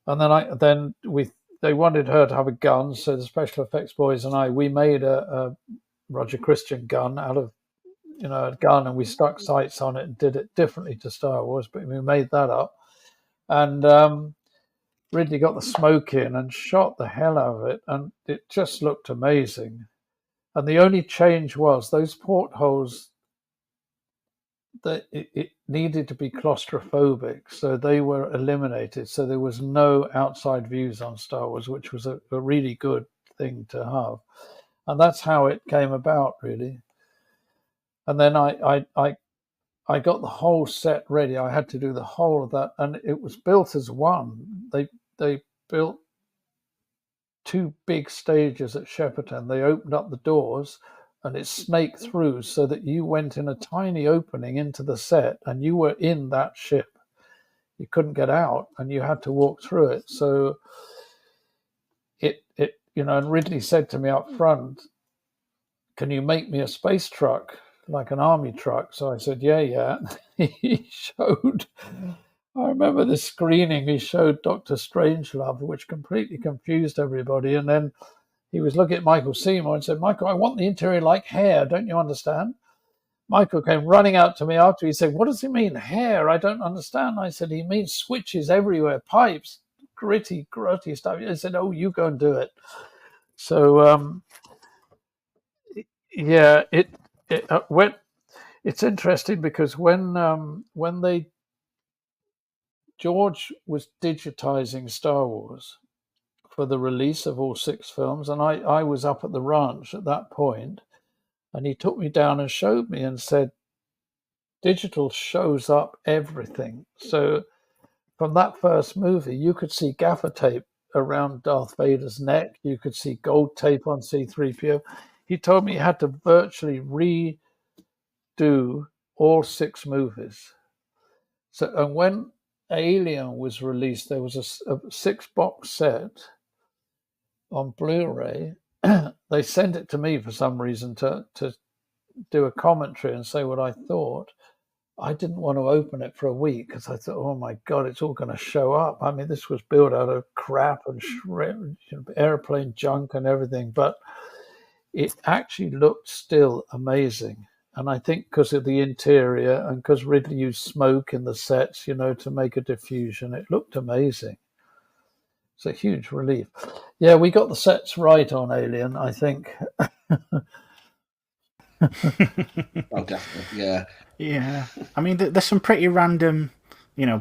And then they wanted her to have a gun, so the special effects boys and we made a Roger Christian gun out of a gun, and we stuck sights on it and did it differently to Star Wars, but we made that up. And Ridley got the smoke in and shot the hell out of it, and it just looked amazing. And the only change was those portholes, that it needed to be claustrophobic, so they were eliminated. So there was no outside views on Star Wars, which was a really good thing to have. And that's how it came about, really. And then I got the whole set ready. I had to do the whole of that, and it was built as one. They built 2 big stages at Shepperton. They opened up the doors and it snaked through so that you went in a tiny opening into the set and you were in that ship. you couldn't get out, and you had to walk through it. So it and Ridley said to me up front, "Can you make me a space truck, like an army truck?" So I said, yeah. He showed, I remember the screening, he showed Dr. Strangelove, which completely confused everybody. And then he was looking at Michael Seymour and said, "Michael, I want the interior like hair, don't you understand?" Michael came running out to me after. He said, "What does he mean, hair? I don't understand." I said, "He means switches everywhere, pipes, gritty stuff." He said, "Oh, you go and do it." So, yeah, it went. It's interesting because when George was digitizing Star Wars for the release of all 6 films, and I was up at the ranch at that point, and he took me down and showed me and said, "Digital shows up everything." So from that first movie, you could see gaffer tape around Darth Vader's neck. You could see gold tape on C-3PO. He told me he had to virtually redo all 6 movies. So, and when Alien was released, there was a 6-box set on Blu-ray. They sent it to me for some reason to do a commentary and say what I thought. I didn't want to open it for a week because I thought, oh my God, it's all going to show up. I mean, this was built out of crap and airplane junk and everything, but it actually looked still amazing. And I think because of the interior and because Ridley used smoke in the sets, to make a diffusion, it looked amazing. It's a huge relief. Yeah, we got the sets right on Alien, I think. Oh, definitely, yeah. Yeah. I mean, there's some pretty random,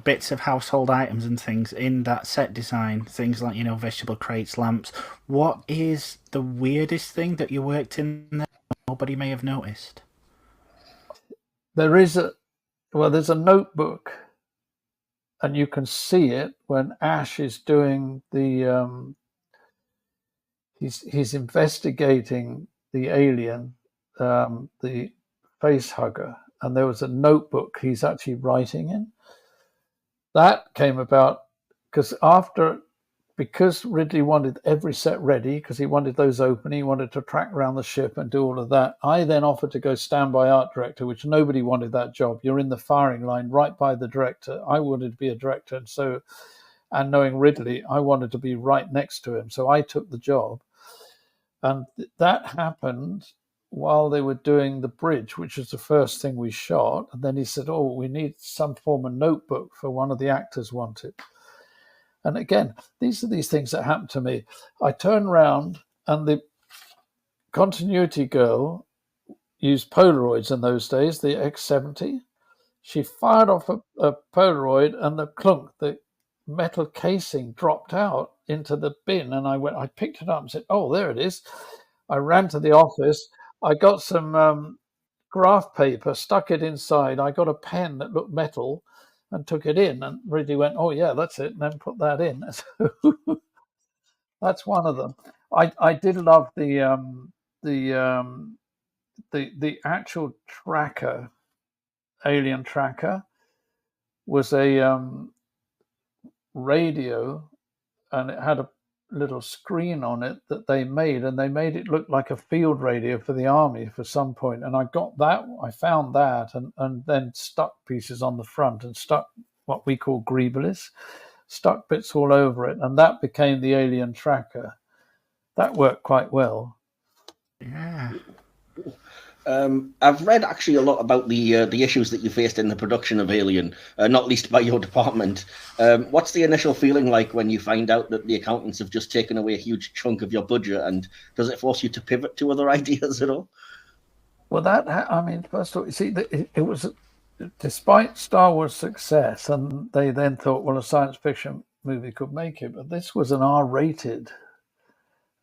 bits of household items and things in that set design. Things like, vegetable crates, lamps. What is the weirdest thing that you worked in that nobody may have noticed? There's a notebook, and you can see it when Ash is doing the he's investigating the alien, the face hugger, and there was a notebook he's actually writing in. That came about because Ridley wanted every set ready, because he wanted those open, he wanted to track around the ship and do all of that. I then offered to go standby art director, which nobody wanted that job. You're in the firing line right by the director. I wanted to be a director, and knowing Ridley, I wanted to be right next to him. So I took the job. And that happened while they were doing the bridge, which was the first thing we shot. And then he said, "Oh, we need some form of notebook for one of the actors wanted." And again, these are these things that happen to me. I turn around and the continuity girl used Polaroids in those days, the X70. She fired off a Polaroid and the metal casing dropped out into the bin. And I picked it up and said, "Oh, there it is." I ran to the office. I got some graph paper, stuck it inside. I got a pen that looked metal and took it in, and Ridley went, "Oh yeah, that's it," and then put that in. So that's one of them. I did love the actual tracker, alien tracker, was a radio, and it had a little screen on it that they made, and they made it look like a field radio for the army for some point. And I found that and then stuck pieces on the front and stuck what we call greeblies, stuck bits all over it, and that became the alien tracker. That worked quite well. Yeah. I've read actually a lot about the issues that you faced in the production of Alien, not least by your department. What's the initial feeling like when you find out that the accountants have just taken away a huge chunk of your budget, and does it force you to pivot to other ideas at all? Well, first of all, you see, it was, despite Star Wars' success, and they then thought, well, a science fiction movie could make it, but this was an R-rated.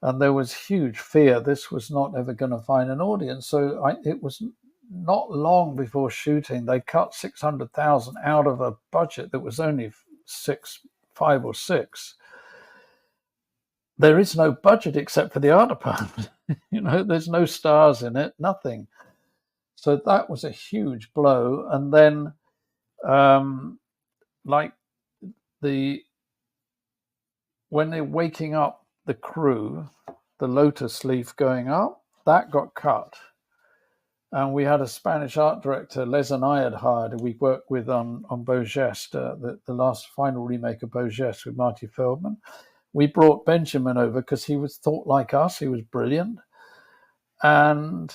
And there was huge fear this was not ever going to find an audience. So it was not long before shooting, they cut 600,000 out of a budget that was only 5 or 6. There is no budget except for the art department. There's no stars in it, nothing. So that was a huge blow. And then, like when they're waking up the crew, the lotus leaf going up, that got cut. And we had a Spanish art director, Les and I had hired, we worked with on Beau Geste, the last final remake of Beau Geste with Marty Feldman. We brought Benjamin over because he was thought like us, he was brilliant. And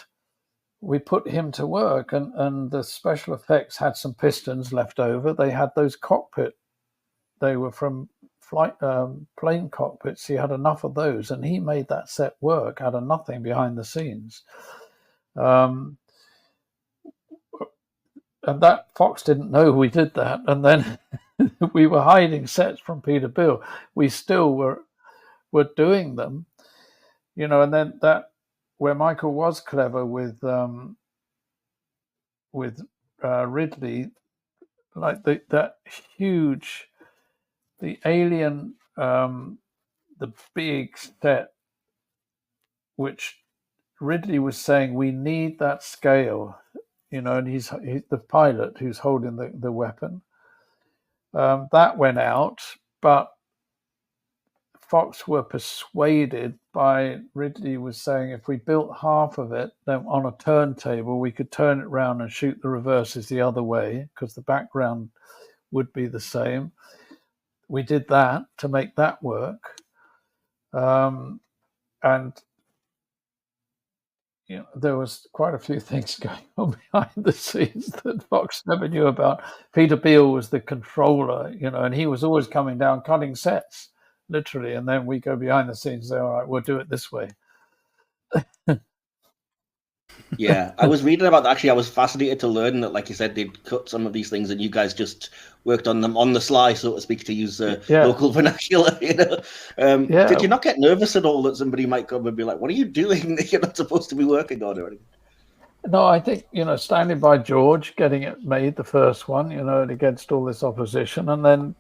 we put him to work, and the special effects had some pistons left over. They had those cockpit, they were from flight plane cockpits. He had enough of those, and he made that set work out of nothing behind the scenes. And that Fox didn't know we did that, and then we were hiding sets from Peterbilt. We still were doing them, and then that where Michael was clever with Ridley, like that huge, the alien, the big set, which Ridley was saying we need that scale. And he's the pilot who's holding the weapon. That went out, but Fox were persuaded by Ridley was saying if we built half of it, then on a turntable, we could turn it around and shoot the reverses the other way because the background would be the same. We did that to make that work. And there was quite a few things going on behind the scenes that Fox never knew about. Peterbilt was the controller, and he was always coming down, cutting sets, literally. And then we go behind the scenes and say, all right, we'll do it this way. Yeah, I was reading about that. Actually, I was fascinated to learn that, like you said, they'd cut some of these things and you guys just worked on them on the sly, so to speak, to use local vernacular. Did you not get nervous at all that somebody might come and be like, what are you doing that you're not supposed to be working on or anything? No, I think, standing by George, getting it made, the first one, and against all this opposition. And then,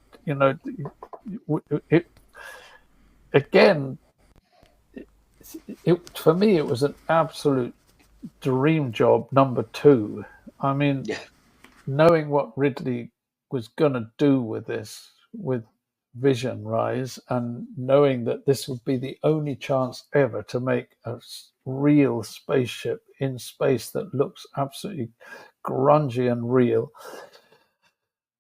for me, it was an absolute dream job number 2. I mean, knowing what Ridley was going to do with this, with Visionaries, and knowing that this would be the only chance ever to make a real spaceship in space that looks absolutely grungy and real.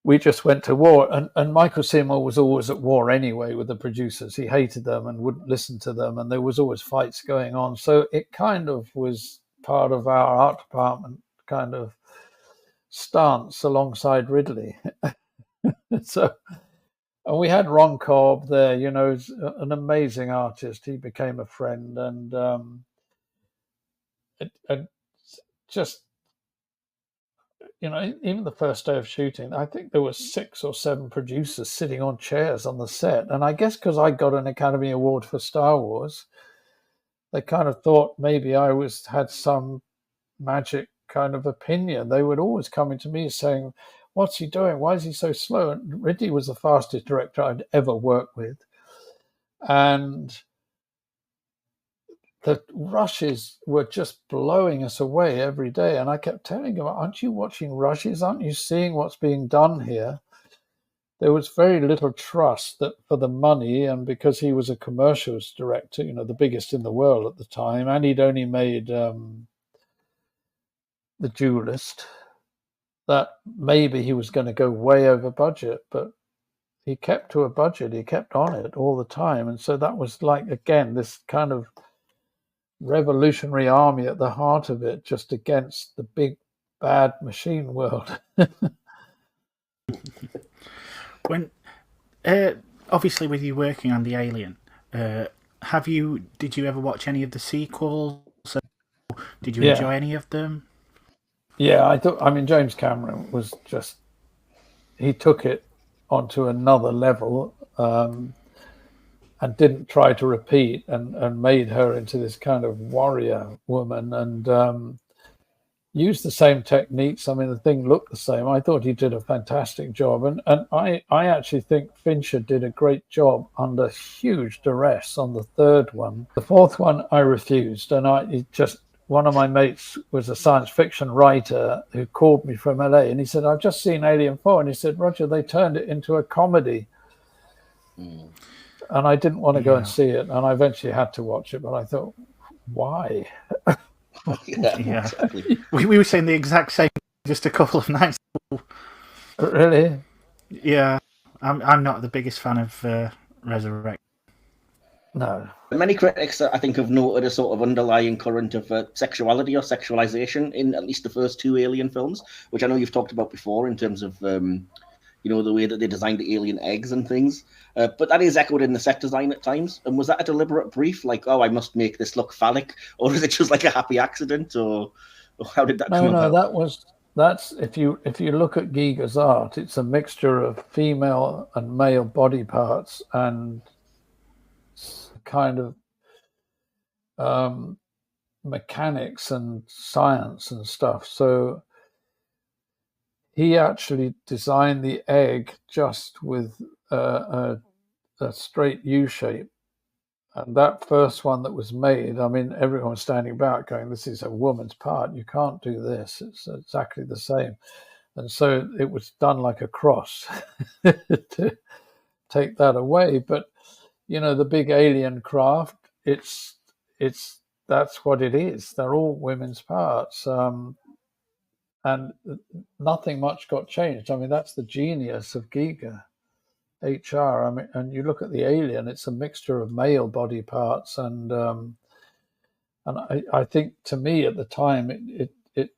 We just went to war, and Michael Seymour was always at war anyway with the producers. He hated them and wouldn't listen to them, and there was always fights going on. So it kind of was part of our art department kind of stance alongside Ridley. So, and we had Ron Cobb there, an amazing artist. He became a friend, and just, even the first day of shooting, I think there were 6 or 7 producers sitting on chairs on the set. And I guess because I got an Academy Award for Star Wars, they kind of thought maybe I had some magic kind of opinion. They would always come into me saying, what's he doing? Why is he so slow? And Ridley was the fastest director I'd ever worked with. And the rushes were just blowing us away every day. And I kept telling him, aren't you watching rushes? Aren't you seeing what's being done here? There was very little trust that for the money, and because he was a commercials director, the biggest in the world at the time, and he'd only made The Duelist, that maybe he was going to go way over budget, but he kept to a budget. He kept on it all the time. And so that was like, again, this kind of revolutionary army at the heart of it, just against the big, bad machine world. When, obviously, with you working on the Alien, did you ever watch any of the sequels? Did you enjoy any of them? Yeah, James Cameron was just, he took it onto another level, and didn't try to repeat, and made her into this kind of warrior woman, and used the same techniques. I mean, the thing looked the same. I thought he did a fantastic job, and I actually think Fincher did a great job under huge duress on the third one. The fourth one I refused, and one of my mates was a science fiction writer who called me from LA, and he said, I've just seen Alien 4, and he said, Roger, they turned it into a comedy. And I didn't want to go and Yeah. see it, and I eventually had to watch it. But I thought, why? Yeah, Yeah. exactly. We were saying the exact same just a couple of nights. Really? Yeah. I'm not the biggest fan of Resurrection. No. Many critics, I think, have noted a sort of underlying current of sexuality or sexualization in at least the first two Alien films, which I know you've talked about before in terms of the way that they designed the alien eggs and things. But that is echoed in the set design at times. And was that a deliberate brief, like, oh, I must make this look phallic, or is it just like a happy accident, or how did that come No, about? that's if you look at Giger's art, it's a mixture of female and male body parts and kind of mechanics and science and stuff. So he actually designed the egg just with a straight U shape. And that first one that was made, I mean, everyone was standing back going, this is a woman's part. You can't do this. It's exactly the same. And so it was done like a cross to take that away. But, the big alien craft, it's that's what it is. They're all women's parts. And nothing much got changed. I mean, that's the genius of Giger. HR. I mean, and you look at the alien; it's a mixture of male body parts, and I think to me at the time it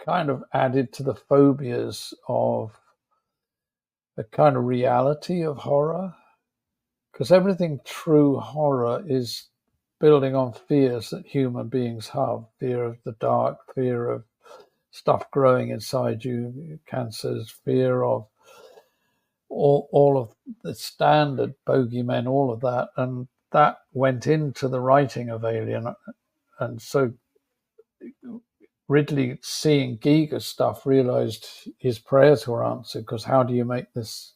kind of added to the phobias of the kind of reality of horror, because everything true horror is building on fears that human beings have: fear of the dark, fear of stuff growing inside you, cancers, fear of all of the standard bogeymen, all of that, and that went into the writing of Alien. And so Ridley, seeing Giger's stuff, realized his prayers were answered, because how do you make this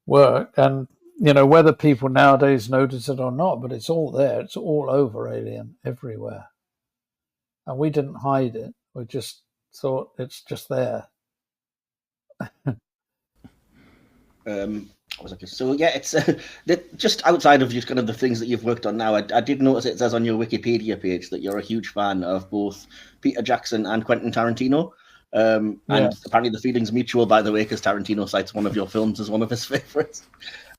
work? And whether people nowadays notice it or not, but it's all there. It's all over Alien, everywhere. And we didn't hide it. We just thought it's just there. So yeah, it's just outside of just kind of the things that you've worked on now. I did notice it says on your Wikipedia page that you're a huge fan of both Peter Jackson and Quentin Tarantino. And apparently the feeling's mutual, by the way, because Tarantino cites one of your films as one of his favorites.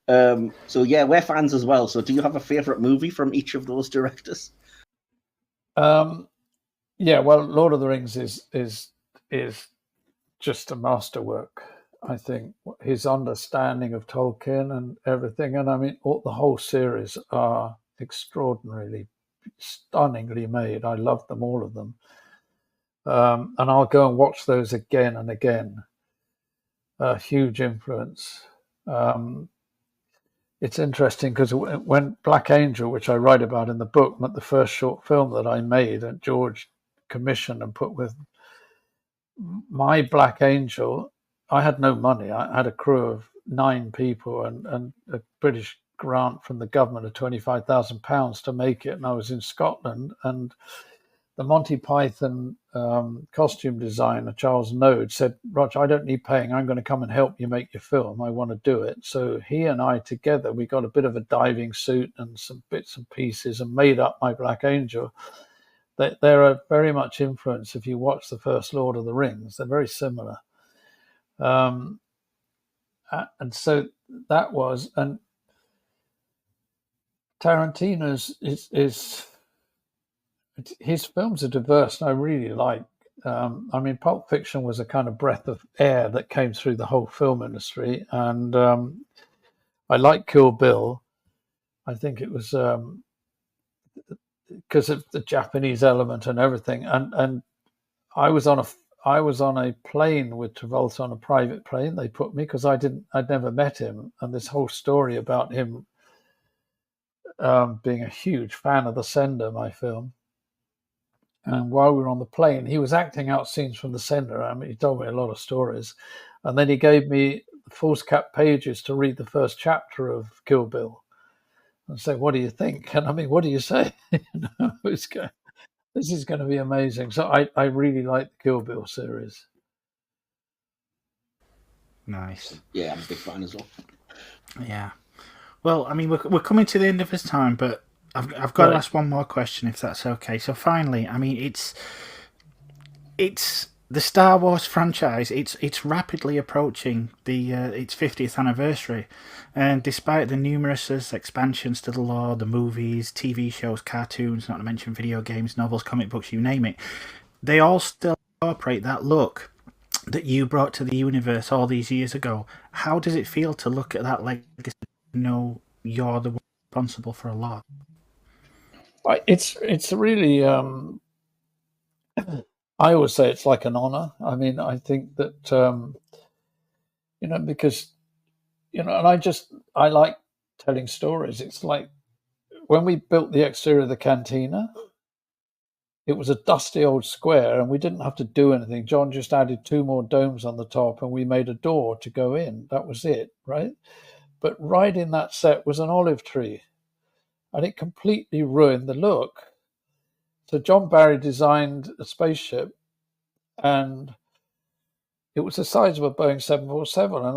So yeah, we're fans as well. So do you have a favorite movie from each of those directors? Yeah, well, Lord of the Rings is just a masterwork. I think his understanding of Tolkien and everything, and I mean, the whole series are extraordinarily, stunningly made. I love them, all of them, and I'll go and watch those again and again. A huge influence. It's interesting because when Black Angel, which I write about in the book, the first short film that I made and George commissioned and put with my Black Angel, I had no money. I had a crew of 9 people and a British grant from the government of £25,000 to make it. And I was in Scotland, and the Monty Python costume designer, Charles Node, said, Roger, I don't need paying. I'm going to come and help you make your film. I want to do it. So he and I together, we got a bit of a diving suit and some bits and pieces and made up my Black Angel. They're very much influenced. If you watch the first Lord of the Rings, they're very similar. And so that was, and Tarantino's is his films are diverse, and I really like. I mean, Pulp Fiction was a kind of breath of air that came through the whole film industry, and I like Kill Bill. I think it was because of the Japanese element and everything, and I was on a plane with Travolta, on a private plane. They put me, because I'd never met him, and this whole story about him being a huge fan of The Sender, my film. And while we were on the plane, he was acting out scenes from The Sender. I mean, he told me a lot of stories, and then he gave me foolscap pages to read the first chapter of Kill Bill, and say, "What do you think?" And I mean, what do you say? This is going to be amazing. So I really like the Kill Bill series. Nice. Yeah, I'm a big fan as well. Yeah. Well, I mean, we're coming to the end of his time, but I've got to ask one more question, if that's okay. So finally, I mean, it's the Star Wars franchise. It's rapidly approaching its 50th anniversary, and despite the numerous expansions to the lore, the movies, TV shows, cartoons, not to mention video games, novels, comic books, you name it, they all still incorporate that look that you brought to the universe all these years ago. How does it feel to look at that legacy and know you're the one responsible for a lot? It's really. I always say it's like an honor. I mean, I think that because and I like telling stories. It's like when we built the exterior of the cantina. It was a dusty old square, and we didn't have to do anything. John just added 2 more domes on the top, and we made a door to go in. That was it, right? But right in that set was an olive tree, and it completely ruined the look. So John Barry designed a spaceship, and it was the size of a Boeing 747. And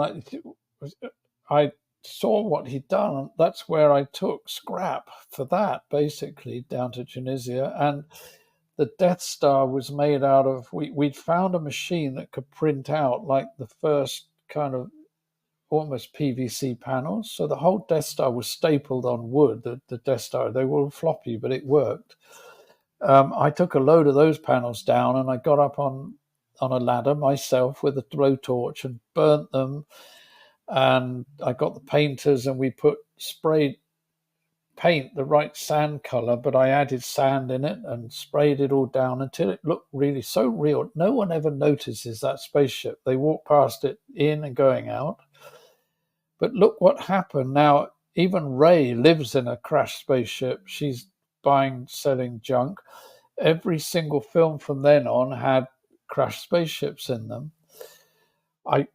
I saw what he'd done. That's where I took scrap for that, basically, down to Tunisia. And the Death Star was made out of, we'd found a machine that could print out like the first kind of almost PVC panels. So the whole Death Star was stapled on wood, the Death Star. They were all floppy, but it worked. I took a load of those panels down, and I got up on a ladder myself with a blowtorch and burnt them. And I got the painters, and we sprayed paint the right sand color, but I added sand in it and sprayed it all down until it looked really so real. No one ever notices that spaceship. They walk past it in and going out. But look what happened now. Even Ray lives in a crashed spaceship. She's buying, selling junk. Every single film from then on had crashed spaceships in them. I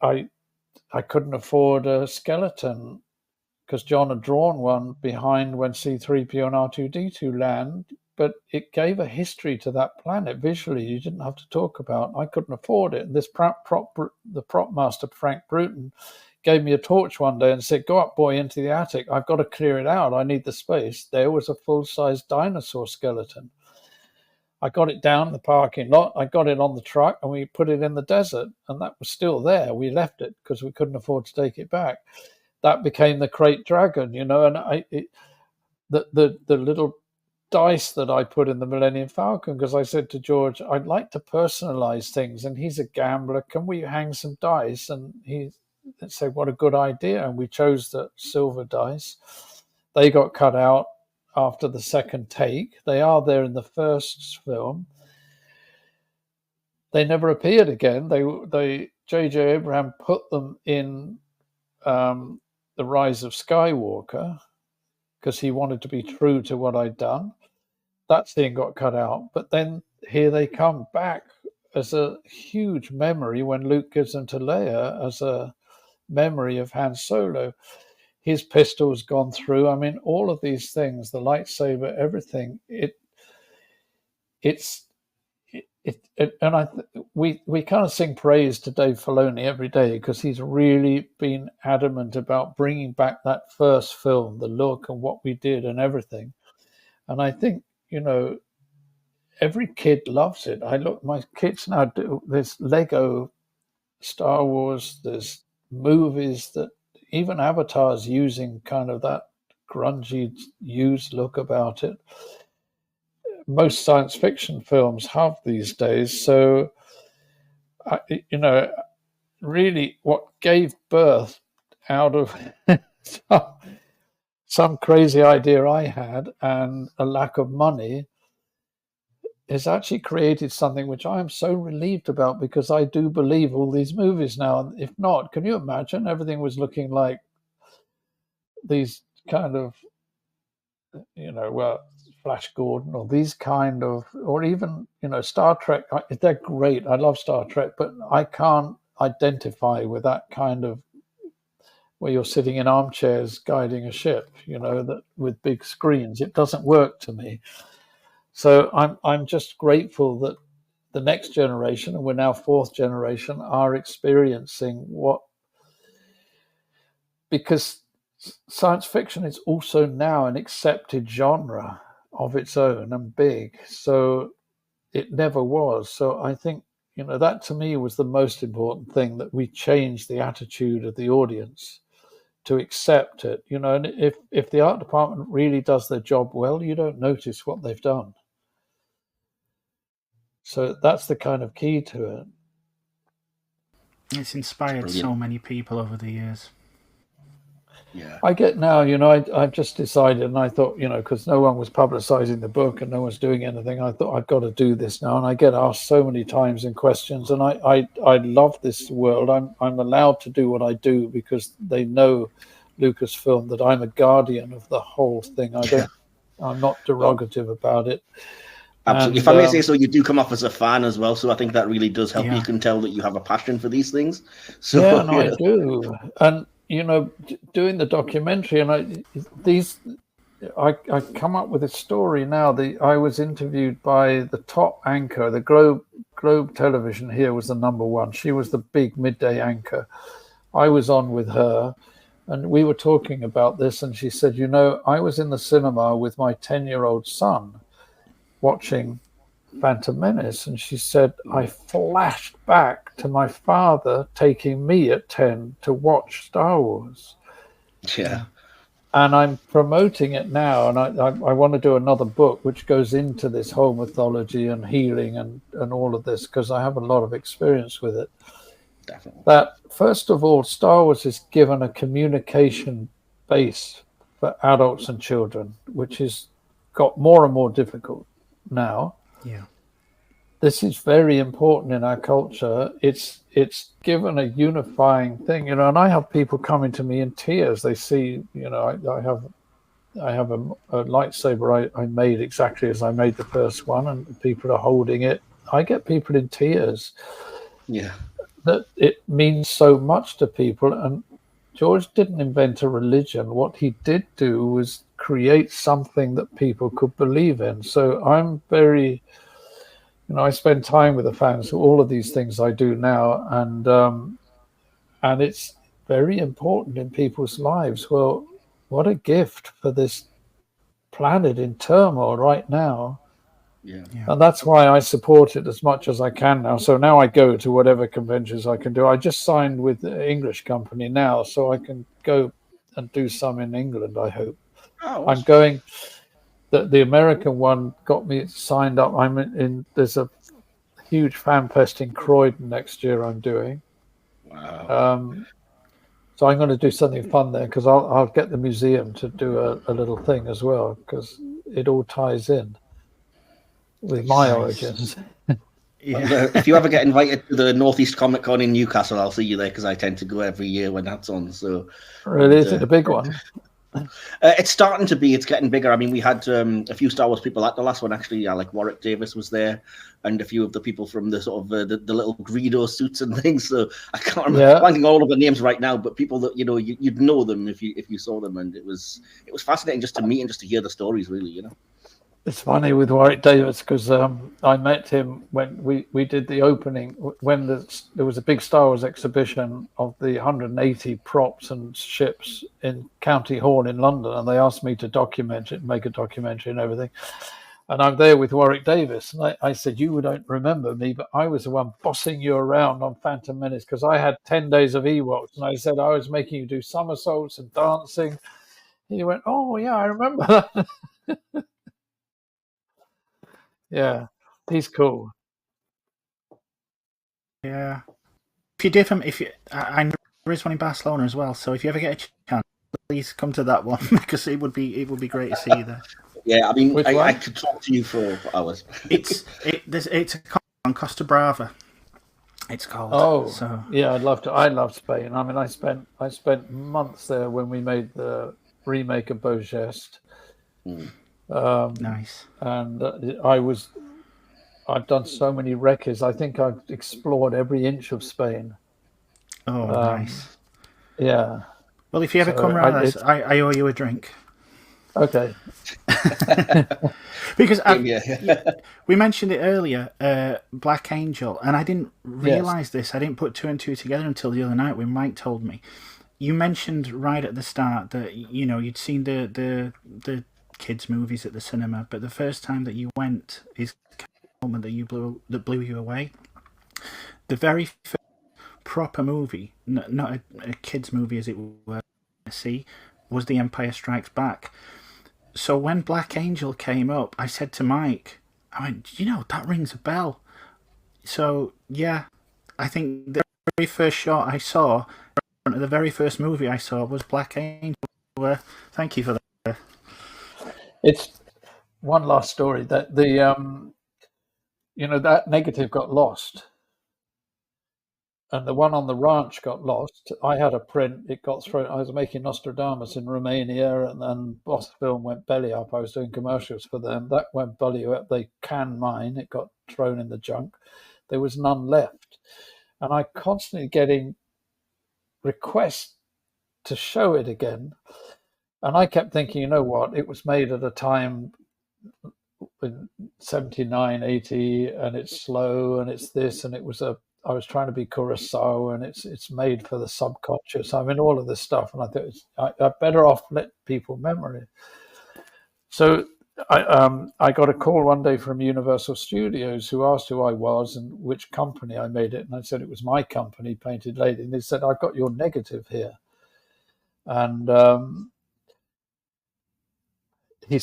couldn't afford a skeleton because John had drawn one behind when C-3PO and R2-D2 land, but it gave a history to that planet visually you didn't have to talk about. I couldn't afford it. And the prop master, Frank Bruton, gave me a torch one day and said, "Go up, boy, into the attic. I've got to clear it out. I need the space." There was a full-size dinosaur skeleton. I got it down the parking lot. I got it on the truck, and we put it in the desert, and that was still there. We left it because we couldn't afford to take it back. That became the Crate Dragon, and the little dice that I put in the Millennium Falcon, because I said to George, I'd like to personalize things, and he's a gambler. Can we hang some dice? And he said, what a good idea. And we chose the silver dice. They got cut out after the second take. They are there in the first film. They never appeared again. J.J. Abraham put them in The Rise of Skywalker because he wanted to be true to what I'd done. That scene got cut out, but then here they come back as a huge memory when Luke gives them to Leia as a memory of Han Solo. His pistol's gone through. I mean, all of these things, the lightsaber, everything. We kind of sing praise to Dave Filoni every day because he's really been adamant about bringing back that first film, the look and what we did and everything. And I think, every kid loves it. My kids now do. There's Lego Star Wars, there's movies that even Avatar's using kind of that grungy, used look about it. Most science fiction films have these days. So, really what gave birth out of some crazy idea I had and a lack of money has actually created something which I am so relieved about because I do believe all these movies now. And if not, can you imagine? Everything was looking like these kind of, Flash Gordon or these kind of, or even, Star Trek. They're great. I love Star Trek, but I can't identify with that kind of where you're sitting in armchairs guiding a ship, that with big screens. It doesn't work to me. So I'm just grateful that the next generation, and we're now fourth generation, are experiencing what because science fiction is also now an accepted genre of its own and big. So it never was. So I think, that to me was the most important thing, that we changed the attitude of the audience to accept it. And if the art department really does their job well, you don't notice what they've done. So that's the kind of key to it. It's inspired so many people over the years. Yeah. I get now, I've just decided, and I thought, because no one was publicizing the book and no one's doing anything, I thought I've got to do this now. And I get asked so many times in questions, and I love this world. I'm allowed to do what I do because they know Lucasfilm that I'm a guardian of the whole thing. I'm not derogative about it. Absolutely. If I may say so, you do come off as a fan as well, so I think that really does help. You can tell that you have a passion for these things. So, yeah, I do. And doing the documentary, and I come up with a story now. I was interviewed by the top anchor. The Globe Television here was the number one. She was the big midday anchor. I was on with her, and we were talking about this, and she said, I was in the cinema with my 10-year-old son watching Phantom Menace, and she said, I flashed back to my father taking me at 10 to watch Star Wars. Yeah. And I'm promoting it now, and I want to do another book which goes into this whole mythology and healing and all of this, because I have a lot of experience with it. Definitely. That, first of all, Star Wars is given a communication base for adults and children, which has got more and more difficult now. Yeah. This is very important in our culture. It's given a unifying thing, and I have people coming to me in tears. They see, I have a lightsaber I made exactly as I made the first one, and people are holding it. I get people in tears. Yeah. That it means so much to people. And George didn't invent a religion. What he did do was create something that people could believe in. So I'm very, I spend time with the fans, so all of these things I do now, and it's very important in people's lives. Well, what a gift for this planet in turmoil right now. Yeah. And that's why I support it as much as I can now. So now I go to whatever conventions I can do. I just signed with the English company now, so I can go and do some in England, I hope. Oh, I'm going. The American one got me signed up. I'm in. There's a huge fan fest in Croydon next year. I'm doing. Wow. So I'm going to do something fun there, because I'll get the museum to do a little thing as well, because it all ties in with my origins. Yeah. If you ever get invited to the Northeast Comic Con in Newcastle, I'll see you there, because I tend to go every year when that's on. So, really, is it a big one? It's starting to be. It's getting bigger. I mean, we had a few Star Wars people at the last one, actually. Like Warwick Davis was there, and a few of the people from the sort of the little Greedo suits and things. So I can't remember finding all of the names right now, but people that you'd know them if you saw them, and it was fascinating just to meet and just to hear the stories. Really, It's funny with Warwick Davis, because I met him when we did the opening, when there was a big Star Wars exhibition of the 180 props and ships in County Hall in London, and they asked me to document it, make a documentary and everything. And I'm there with Warwick Davis, and I said, you don't remember me, but I was the one bossing you around on Phantom Menace, because I had 10 days of Ewoks, and I said I was making you do somersaults and dancing. And he went, oh yeah, I remember that. Yeah, he's cool. Yeah. If you did I know there is one in Barcelona as well. So if you ever get a chance, please come to that one, because it would be great to see you there. Yeah, I mean, I could talk to you for hours. It's a on Costa Brava. It's called. Oh, so yeah, I'd love to. I love Spain. I mean, I spent months there when we made the remake of Beau Geste. Nice. And I've done so many recces. I think I've explored every inch of Spain. Oh, nice. Yeah. Well, if you ever come around, I owe you a drink. Okay. Because we mentioned it earlier, Black Angel, and I didn't realize this. I didn't put two and two together until the other night when Mike told me. you mentioned right at the start that you'd seen the kids' movies at the cinema, but the first time that you went is a moment that blew you away. The very first proper movie, not a kids' movie as it were, see, was The Empire Strikes Back. So when Black Angel came up, I said to Mike, I went, that rings a bell. So yeah, I think the very first shot I saw, the very first movie I saw was Black Angel. Thank you for that. It's one last story that that negative got lost, and the one on the ranch got lost. I had a print; it got thrown. I was making Nostradamus in Romania, and Boss Film went belly up. I was doing commercials for them. That went belly up. They canned mine. It got thrown in the junk. There was none left, and I constantly getting requests to show it again. And I kept thinking, you know what? It was made at a time in 79, 80, and it's slow, and it's this, and I was trying to be Kurosawa, and it's made for the subconscious. I mean, all of this stuff, and I thought I better off let people memory. So I got a call one day from Universal Studios who asked who I was and which company I made it, and I said it was my company, Painted Lady, and they said, I've got your negative here. And he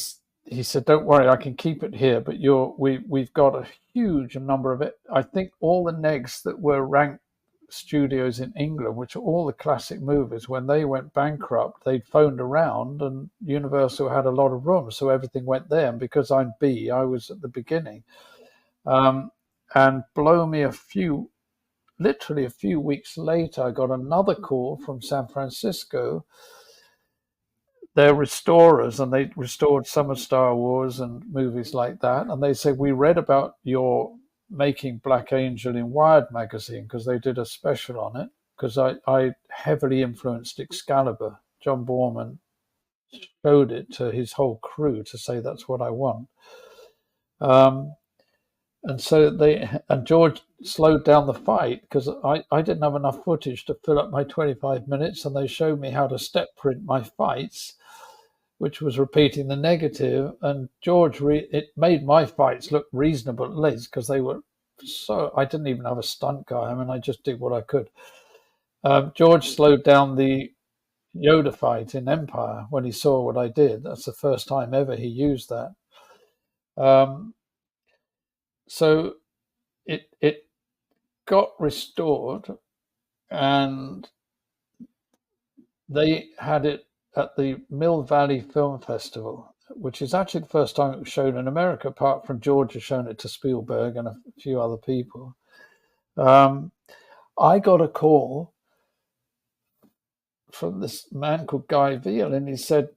said, don't worry, I can keep it here, but we've got a huge number of it. I think all the negs that were ranked studios in England, which are all the classic movies, when they went bankrupt, they'd phoned around, and Universal had a lot of rooms, so everything went there. And because I'm B, I was at the beginning. And blow me literally a few weeks later, I got another call from San Francisco. They're restorers, and they restored some of Star Wars and movies like that. And they said, we read about your making Black Angel in Wired magazine, because they did a special on it, because I heavily influenced Excalibur. John Borman showed it to his whole crew to say that's what I want. And so George slowed down the fight, because I didn't have enough footage to fill up my 25 minutes, and they showed me how to step print my fights, which was repeating the negative. And George, it made my fights look reasonable at least, because they were I didn't even have a stunt guy. I mean, I just did what I could. George slowed down the Yoda fight in Empire when he saw what I did. That's the first time ever he used that. So it got restored, and they had it at the Mill Valley Film Festival, which is actually the first time it was shown in America, apart from George has shown it to Spielberg and a few other people. I got a call from this man called Guy Veal, and he said,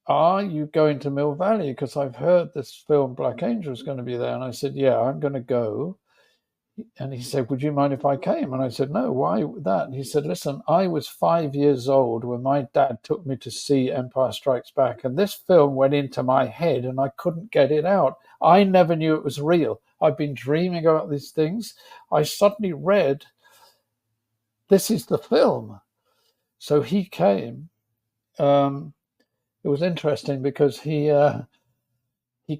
are you going to Mill Valley? Because I've heard this film Black Angel is going to be there. And I said, yeah, I'm going to go. And he said, would you mind if I came? And I said, no, why that? And he said, listen, I was 5 years old when my dad took me to see Empire Strikes Back. And this film went into my head and I couldn't get it out. I never knew it was real. I've been dreaming about these things. I suddenly read, this is the film. So he came. It was interesting because he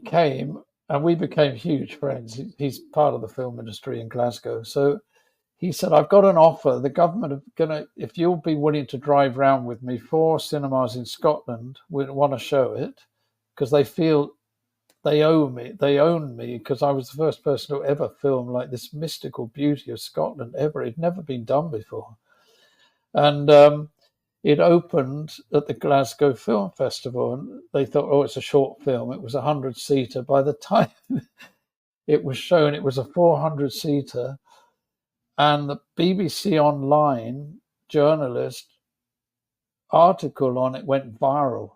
came and we became huge friends. He's part of the film industry in Glasgow. So he said, I've got an offer. The government are going to, if you'll be willing to drive around with me, 4 cinemas in Scotland would want to show it, because they feel they own me, because I was the first person to ever film like this mystical beauty of Scotland ever. It'd never been done before. And it opened at the Glasgow Film Festival, and they thought, oh, it's a short film. It was a 100-seater. By the time it was shown, it was a 400-seater. And the BBC Online journalist article on it went viral.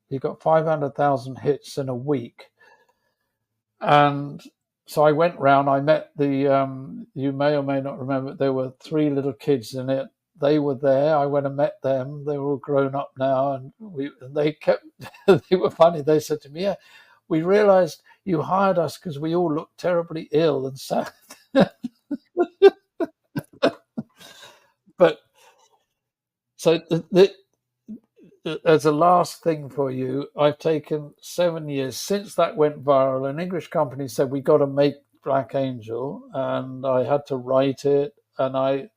He got 500,000 hits in a week. And so I went round, I met you may or may not remember, there were 3 little kids in it. They were there. I went and met them. They were all grown up now, and they were funny. They said to me, yeah, we realized you hired us because we all looked terribly ill and sad. But So as a last thing for you, I've taken 7 years since that went viral. An English company said we got to make Black Angel, and I had to write it. And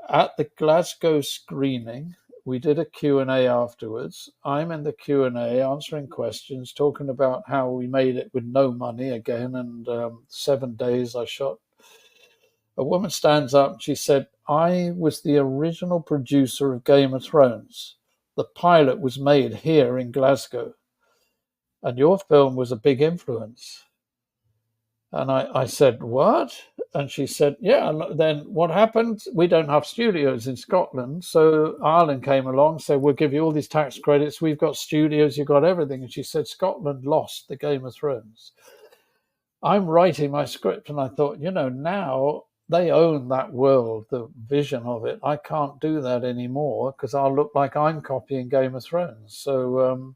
at the Glasgow screening, we did a Q&A afterwards. I'm in the Q&A answering questions, talking about how we made it with no money again, and 7 days I shot. A woman stands up and she said, I was the original producer of Game of Thrones. The pilot was made here in Glasgow, and your film was a big influence. And I said, what? And she said, yeah. And then what happened? We don't have studios in Scotland. So Ireland came along, said, we'll give you all these tax credits. We've got studios, you've got everything. And she said, Scotland lost the Game of Thrones. I'm writing my script, and I thought, now they own that world, the vision of it. I can't do that anymore because I'll look like I'm copying Game of Thrones. So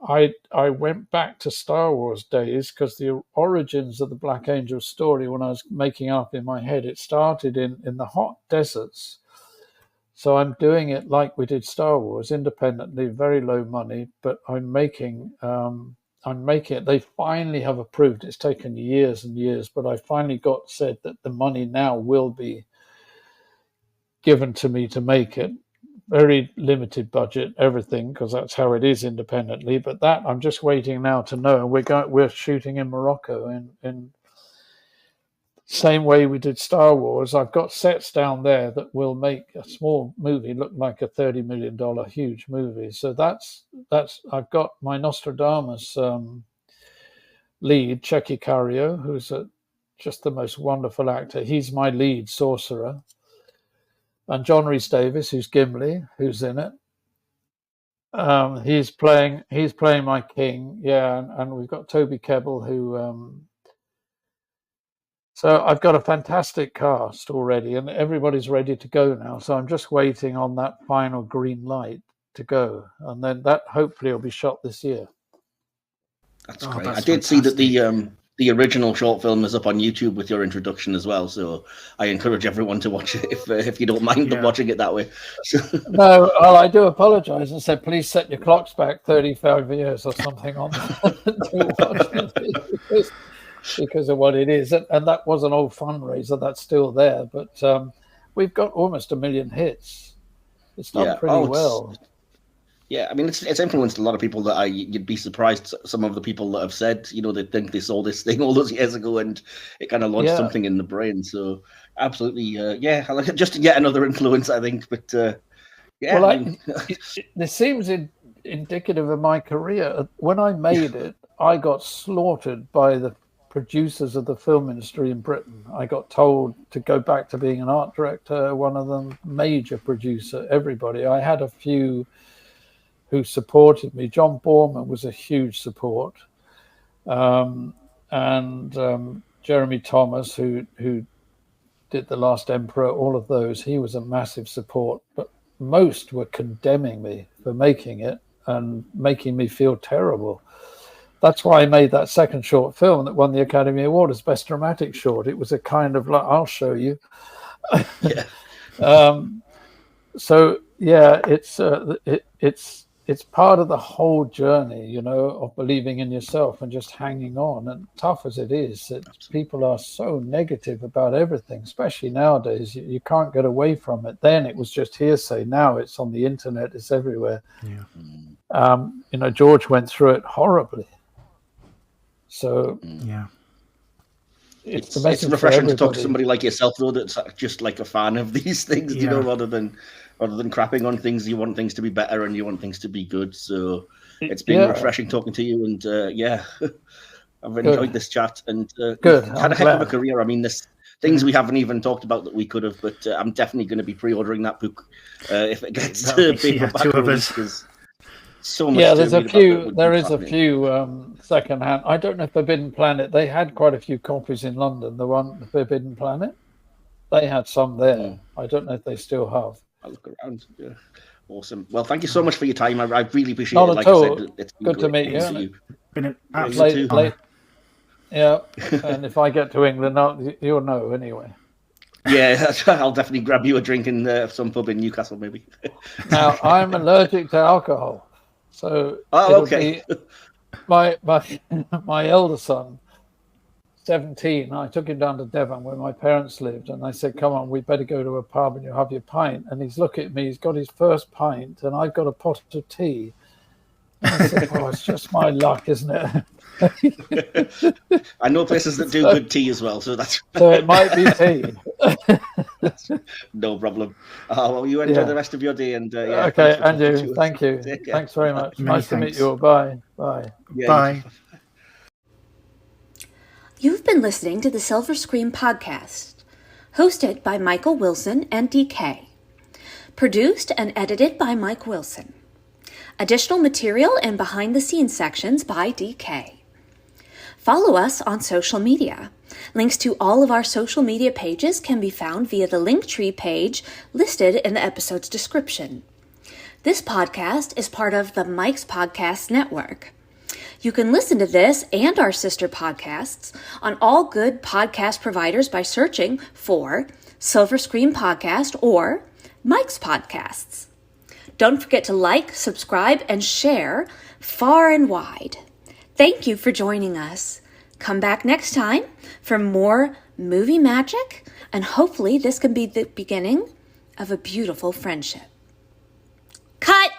I went back to Star Wars days, because the origins of the Black Angel story, when I was making up in my head, it started in the hot deserts. So I'm doing it like we did Star Wars, independently, very low money, but I'm making it. They finally have approved. It's taken years and years, but I finally said that the money now will be given to me to make it. Very limited budget, everything, because that's how it is independently. But that I'm just waiting now to know. We're shooting in Morocco in same way we did Star Wars. I've got sets down there that will make a small movie look like a $30 million huge movie. So that's I've got my Nostradamus lead, Checky Cario, who's just the most wonderful actor. He's my lead sorcerer. And John Rhys Davis, who's Gimli, who's in it. He's playing my king, yeah. And we've got Toby Kebbell, who. So I've got a fantastic cast already, and everybody's ready to go now. So I'm just waiting on that final green light to go, and then that hopefully will be shot this year. That's great. I did see that the original short film is up on YouTube with your introduction as well. So I encourage everyone to watch it if you don't mind them watching it that way. No, well, I do apologise and said, please set your clocks back 35 years or something on because of what it is. And that was an old fundraiser that's still there. But we've got almost 1 million hits. It's done pretty well. Yeah, I mean, it's influenced a lot of people that you'd be surprised. Some of the people that have said, they think they saw this thing all those years ago, and it kind of launched something in the brain. So absolutely, just yet another influence, I think. But well, this seems indicative of my career. When I made it, I got slaughtered by the producers of the film industry in Britain. I got told to go back to being an art director, one of them, major producer, everybody. I had a few who supported me. John Borman was a huge support, and Jeremy Thomas, who did The Last Emperor, all of those, he was a massive support. But most were condemning me for making it and making me feel terrible. That's why I made that second short film that won the Academy Award as Best Dramatic Short. It was a kind of like, I'll show you. So yeah, it's part of the whole journey, of believing in yourself and just hanging on. And tough as it is, people are so negative about everything, especially nowadays. You can't get away from it. Then it was just hearsay. Now it's on the internet. It's everywhere. Yeah. George went through it horribly. So yeah, it's refreshing to talk to somebody like yourself, though, that's just like a fan of these things, rather than crapping on things. You want things to be better and you want things to be good. So it's been refreshing talking to you, and I've enjoyed this chat, and good. Had a heck of a career. I mean, there's things we haven't even talked about that we could have, but I'm definitely going to be pre-ordering that book if it gets to paperback release, because so much. Yeah, there is a few secondhand. I don't know, Forbidden Planet, they had quite a few copies in London. The Forbidden Planet, they had some there. I don't know if they still have. I'll look around. Yeah. Awesome. Well, thank you so much for your time. I really appreciate Not it. Like all. I said, it's been good to meet you. you. Been an absolute late. Yeah, and if I get to England, you'll know anyway. Yeah, I'll definitely grab you a drink in some pub in Newcastle, maybe. Now, I'm allergic to alcohol, so Oh, okay. be my my elder son, 17. I took him down to Devon where my parents lived, and I said, "Come on, we better go to a pub and you'll have your pint." And he's looking at me. He's got his first pint, and I've got a pot of tea. And I said, "Oh, it's just my luck, isn't it?" I know places that do good tea as well, so that's So it might be tea. no problem. Well, you enjoy the rest of your day, and Okay, Andrew, thank you. Thanks very much. Nice to meet you all. Bye. Bye. Yeah, Bye. You've been listening to the Silver Screen Podcast, hosted by Michael Wilson and DK. Produced and edited by Mike Wilson. Additional material and behind-the-scenes sections by DK. Follow us on social media. Links to all of our social media pages can be found via the Linktree page listed in the episode's description. This podcast is part of the Mike's Podcast Network. You can listen to this and our sister podcasts on all good podcast providers by searching for Silver Screen Podcast or Mike's Podcasts. Don't forget to like, subscribe, and share far and wide. Thank you for joining us. Come back next time for more movie magic, and hopefully this can be the beginning of a beautiful friendship. Cut!